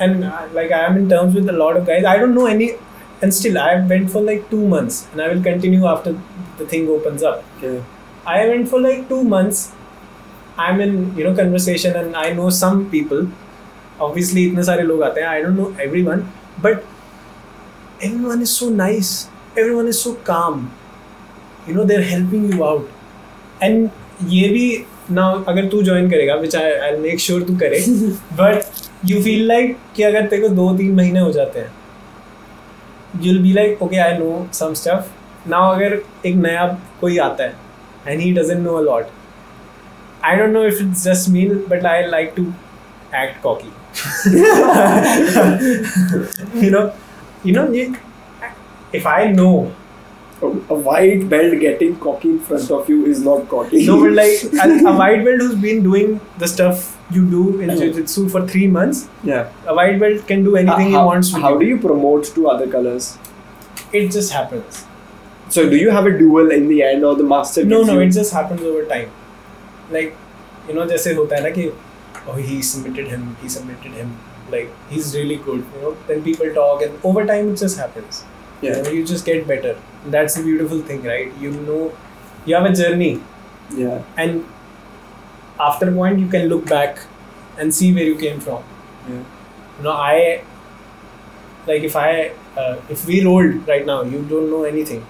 and like I am in terms with a lot of guys, I don't know any, and still I went for like 2 months, and I will continue after the thing opens up. Okay. I went for like 2 months. I'm in conversation, and I know some people. Obviously, इतने सारे लोग आते हैं. I don't know everyone, but everyone is so nice. Everyone is so calm. They're helping you out. And ये भी now अगर तू join करेगा, which I'll make sure तू करे, but you feel like कि अगर तेरे को 2-3 महीने हो जाते हैं, you'll be like, okay, I know some stuff. Now अगर एक नया कोई आता है and he doesn't know a lot, I don't know if it's just me, but I like to act cocky. If I know a white belt getting cocky in front of you is not cocky. No, but like a white belt who's been doing the stuff you do in jiu-jitsu for 3 months, a white belt can do anything he wants to do. How do you promote to other colors? It just happens. So do you have a duel in the end, or the master? No, it just happens over time. Like, जैसे होता है ना कि he submitted him, like he's really good. You know, then people talk, and over time it just happens. Yeah. You know, you just get better. That's the beautiful thing, right? You know, you have a journey, Yeah. and after a point, you can look back and see where you came from. Yeah. You know, if we rolled right now, you don't know anything.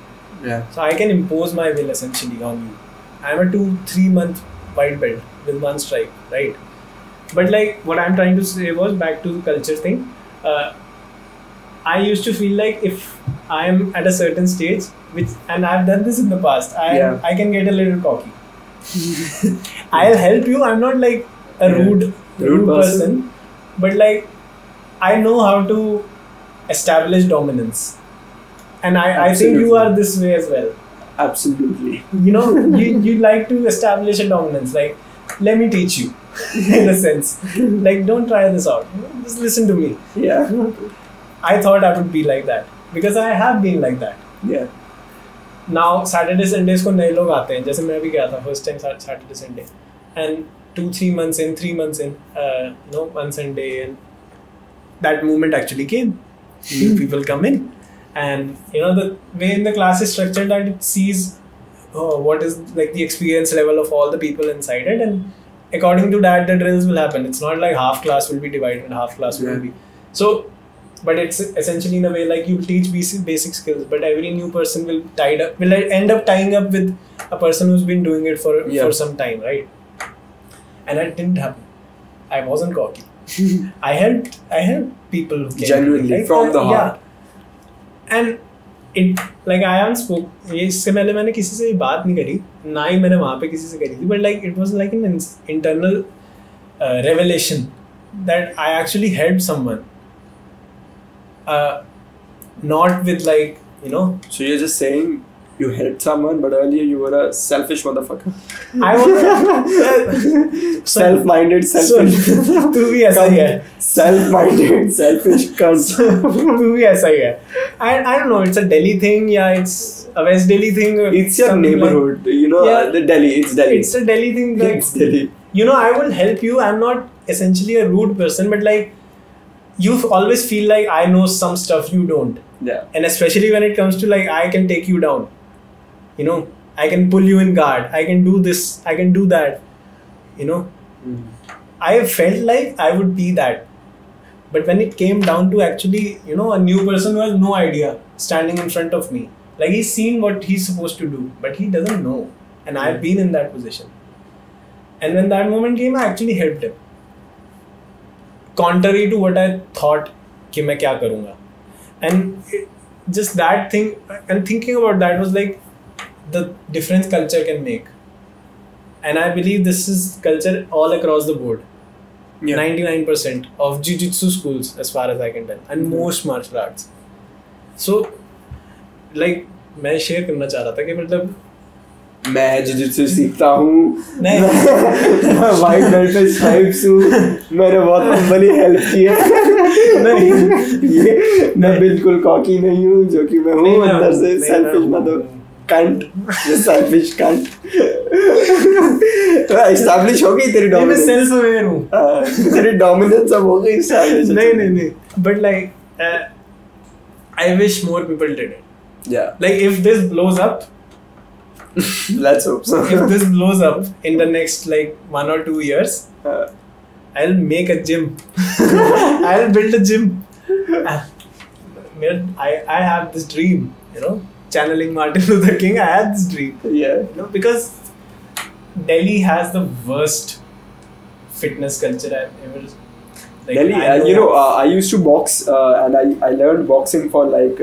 Yeah. So I can impose my will essentially on you. I'm a 2-3 month white belt with one stripe, right? But like what I'm trying to say was back to the culture thing. I used to feel like if I'm at a certain stage, and I've done this in the past, I can get a little cocky. I'll help you. I'm not like a rude person, but like I know how to establish dominance, and I think you are this way as well. Absolutely. You know, you like to establish a dominance. Like, let me teach you, in a sense. Like, don't try this out. You know, just listen to me. Yeah. I thought I would be like that because I have been like that. Yeah. Now Saturday Sundays को नए लोग आते हैं, जैसे मैं भी गया था first time Saturday Sunday, and 3 months in, one Sunday, and that moment actually came. New people come in, and you know the way in the class is structured that it sees what is like the experience level of all the people inside it, and according to that the drills will happen. It's not like half class will be divided, half class will be so. But it's essentially in a way like you teach basic skills, but every new person will end up tying up with a person who's been doing it for some time, right? And that didn't happen. I wasn't cocky. I helped people who came genuinely like from the heart. Yeah. And it like I haven't spoke. इससे पहले मैंने किसी से बात नहीं करी, ना ही मैंने वहाँ पे किसी से करी थी. But like it was like an internal revelation that I actually helped someone. Not with like, you know. So you're just saying you helped someone, but earlier you were a selfish motherfucker. I was self-minded, selfish. तू भी ऐसा ही है. Self-minded, selfish cunt. तू भी ऐसा ही है. I don't know. It's a Delhi thing. Yeah, it's a West Delhi thing. It's your neighborhood. Like, you know, the Delhi. It's Delhi. It's a Delhi thing. Like, it's Delhi. You know, I will help you. I'm not essentially a rude person, but like. You always feel like I know some stuff you don't. Yeah. And especially when it comes to like I can take you down. You know, I can pull you in guard. I can do this. I can do that. You know. I felt like I would be that. But when it came down to actually, you know, a new person who has no idea standing in front of me. Like he's seen what he's supposed to do, but he doesn't know. And I've been in that position. And when that moment came, I actually helped him. Contrary to what I thought कि मैं क्या करूँगा, and just that thing and thinking about that was like the difference culture can make, and I believe this is culture all across the board. 99% of jiu-jitsu schools as far as I can tell, and most martial arts. So like मैं share करना चाह रहा था कि मतलब मैं jiu-jitsu सीखता हूँ, नहीं वाइट बेल्ट पे स्ट्राइप्स हूँ, मैंने बहुत हम्बली हेल्प की है, नहीं ये मैं बिल्कुल कॉकी नहीं हूँ जो कि मैं हूँ अंदर से सेल्फिश मतलब कंट, सेल्फिश कंट. एस्टैब्लिश हो गई तेरी डोमिनेंस. मैं सेल्फ अवेयर हूँ, तेरी डोमिनेंस अब हो गई एस्टैब्लिश. नहीं but like I wish more people did it. Yeah, like if this blows up, let's hope so. If this blows up in the next like 1 or 2 years, I'll make a gym. I'll build a gym. I have this dream, you know, channeling Martin Luther King. I had this dream. Yeah. You know, because Delhi has the worst fitness culture I've ever. Like, Delhi, I used to box and I learned boxing for like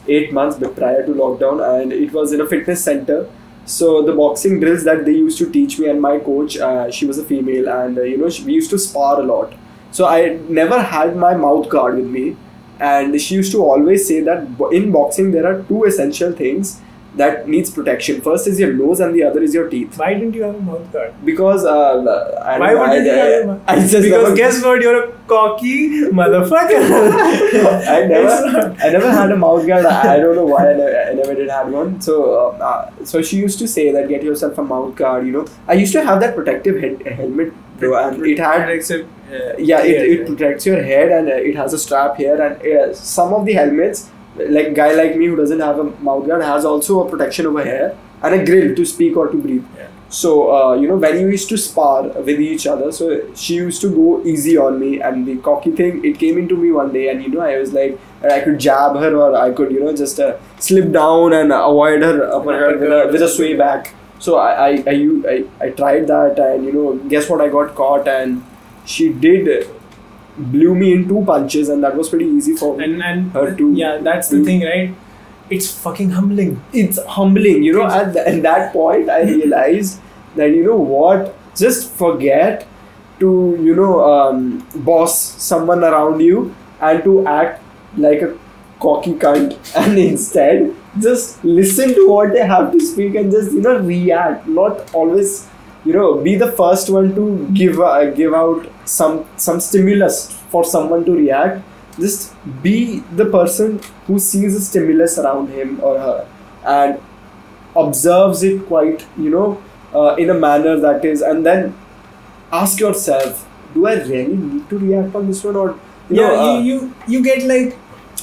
8 months prior to lockdown, and it was in a fitness center. So the boxing drills that they used to teach me, and my coach, she was a female, and we used to spar a lot. So I never had my mouth guard with me, and she used to always say that in boxing there are 2 essential things that needs protection. First is your nose, and the other is your teeth. Why didn't you have a mouth guard? Because why would you have a mouth guard? Because guess what? You're a cocky motherfucker. I never had a mouth guard. I don't know why I never did have one. So she used to say that get yourself a mouth guard. I used to have that protective helmet bro, and it had it protects your head, and it has a strap here, and some of the helmets, like guy like me who doesn't have a mouth guard, has also a protection over here and a grill to speak or to breathe. Yeah. So when you used to spar with each other, so she used to go easy on me, and the cocky thing, it came into me one day, and I was like, I could jab her, or I could just slip down and avoid her uppercut with a sway back. So I tried that, and guess what, I got caught, and she did blew me in 2 punches, and that was pretty easy for and her to. Yeah, that's the thing, right? It's fucking humbling. It's humbling, at that point I realized that what, just forget to boss someone around you and to act like a cocky cunt, and instead just listen to what they have to speak and just react, not always be the first one to give out some stimulus for someone to react. Just be the person who sees a stimulus around him or her and observes it quite in a manner that is, and then ask yourself, do I really need to react on this one, or you get like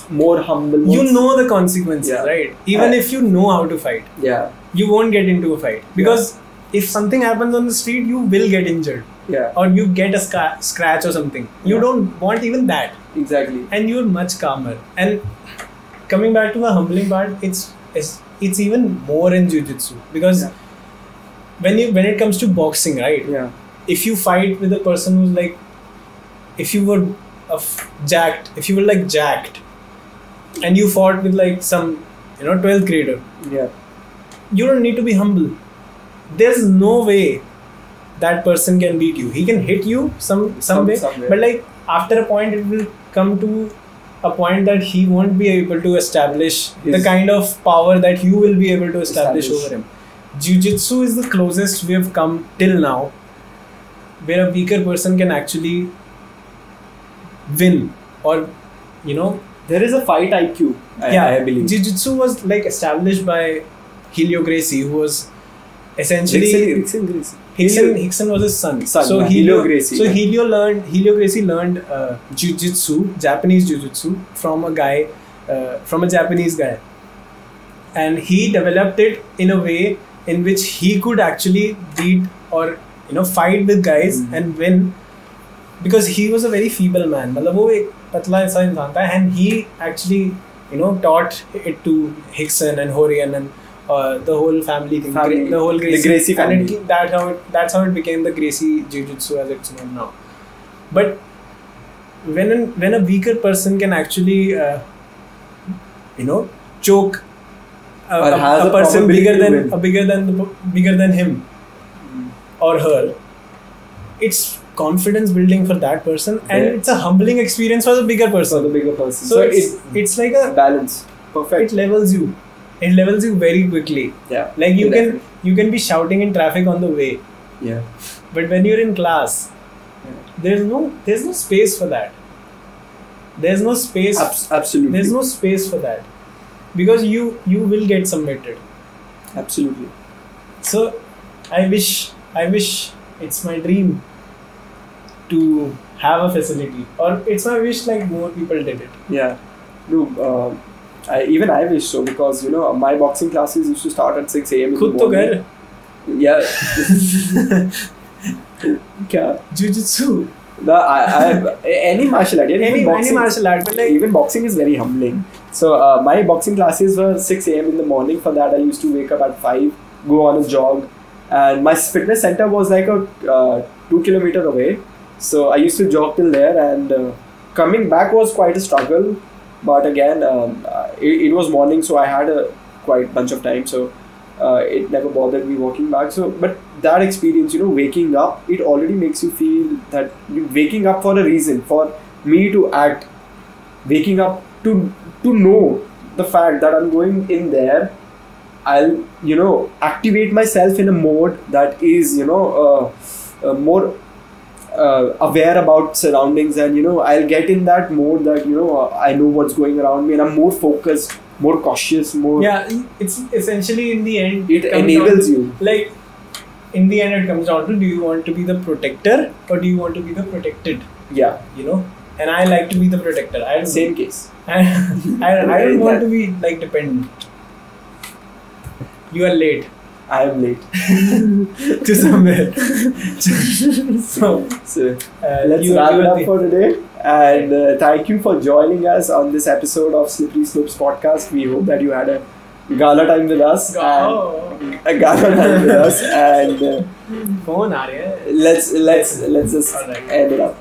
more humble, the consequences, right? Even if you know how to fight, you won't get into a fight, because if something happens on the street, you will get injured, or you get a scratch or something. You don't want even that. Exactly. And you're much calmer. And coming back to the humbling part, it's even more in jiu-jitsu, because when it comes to boxing, right? Yeah. If you fight with a person who's like, if you were jacked, and you fought with like some 12th grader, you don't need to be humble. There's no way that person can beat you. He can hit you some way, but like after a point, it will come to a point that he won't be able to establish the kind of power that you will be able to establish over him. Jiu-jitsu is the closest we have come till now, where a weaker person can actually win, or there is a fight IQ. I believe Jiu-jitsu was like established by Helio Gracie, who was essentially Rickson Gracie. Hickson was his son. So Helio Gracie. So Helio Gracie learned jiu-jitsu, Japanese jiu-jitsu, from a Japanese guy, and he developed it in a way in which he could actually beat or fight with guys and win, because he was a very feeble man. मतलब वो एक पतला ऐसा इंसान था, and he actually taught it to Hickson and Horian and the whole family thing, the whole Gracie family. And that's how it became the Gracie Jiu-Jitsu as it's known now. But when a weaker person can actually choke a person bigger than him or her, it's confidence building for that person, and it's a humbling experience for the bigger person. So it's like a balance. Perfect. It levels you. It levels you very quickly. Yeah. Like you can be shouting in traffic on the way. Yeah. But when you're in class, there's no space for that. There's no space. Absolutely. There's no space for that, because you will get submitted. Absolutely. So I wish it's my dream to have a facility, or it's my wish like more people did it. Yeah. No, I wish so, because my boxing classes used to start at 6 a.m. खुद तो कर. Yeah. क्या? Jiu-jitsu. Any martial art. Any martial art, but like even boxing is very humbling. So my boxing classes were 6 a.m. in the morning. For that, I used to wake up at 5, go on a jog, and my fitness center was like a 2 kilometer away. So I used to jog till there, and coming back was quite a struggle. But again, it was morning, so I had a quite bunch of time. So it never bothered me walking back. So, but that experience, waking up, it already makes you feel that you're waking up for a reason. For me to act, waking up to know the fact that I'm going in there, I'll activate myself in a mode that is more aware about surroundings, and I'll get in that mode that I know what's going around me, and I'm more focused, more cautious, more. Yeah, it's essentially in the end it enables you. Like in the end, it comes down to, do you want to be the protector or do you want to be the protected? Yeah. You know, and I like to be the protector. Same case. I don't want to be like dependent. You are late. I am late to somewhere. so let's wrap it up for today. And thank you for joining us on this episode of Slippery Slopes podcast. We hope that you had a gala time with us. And phone aa raha hai. let's just end it up.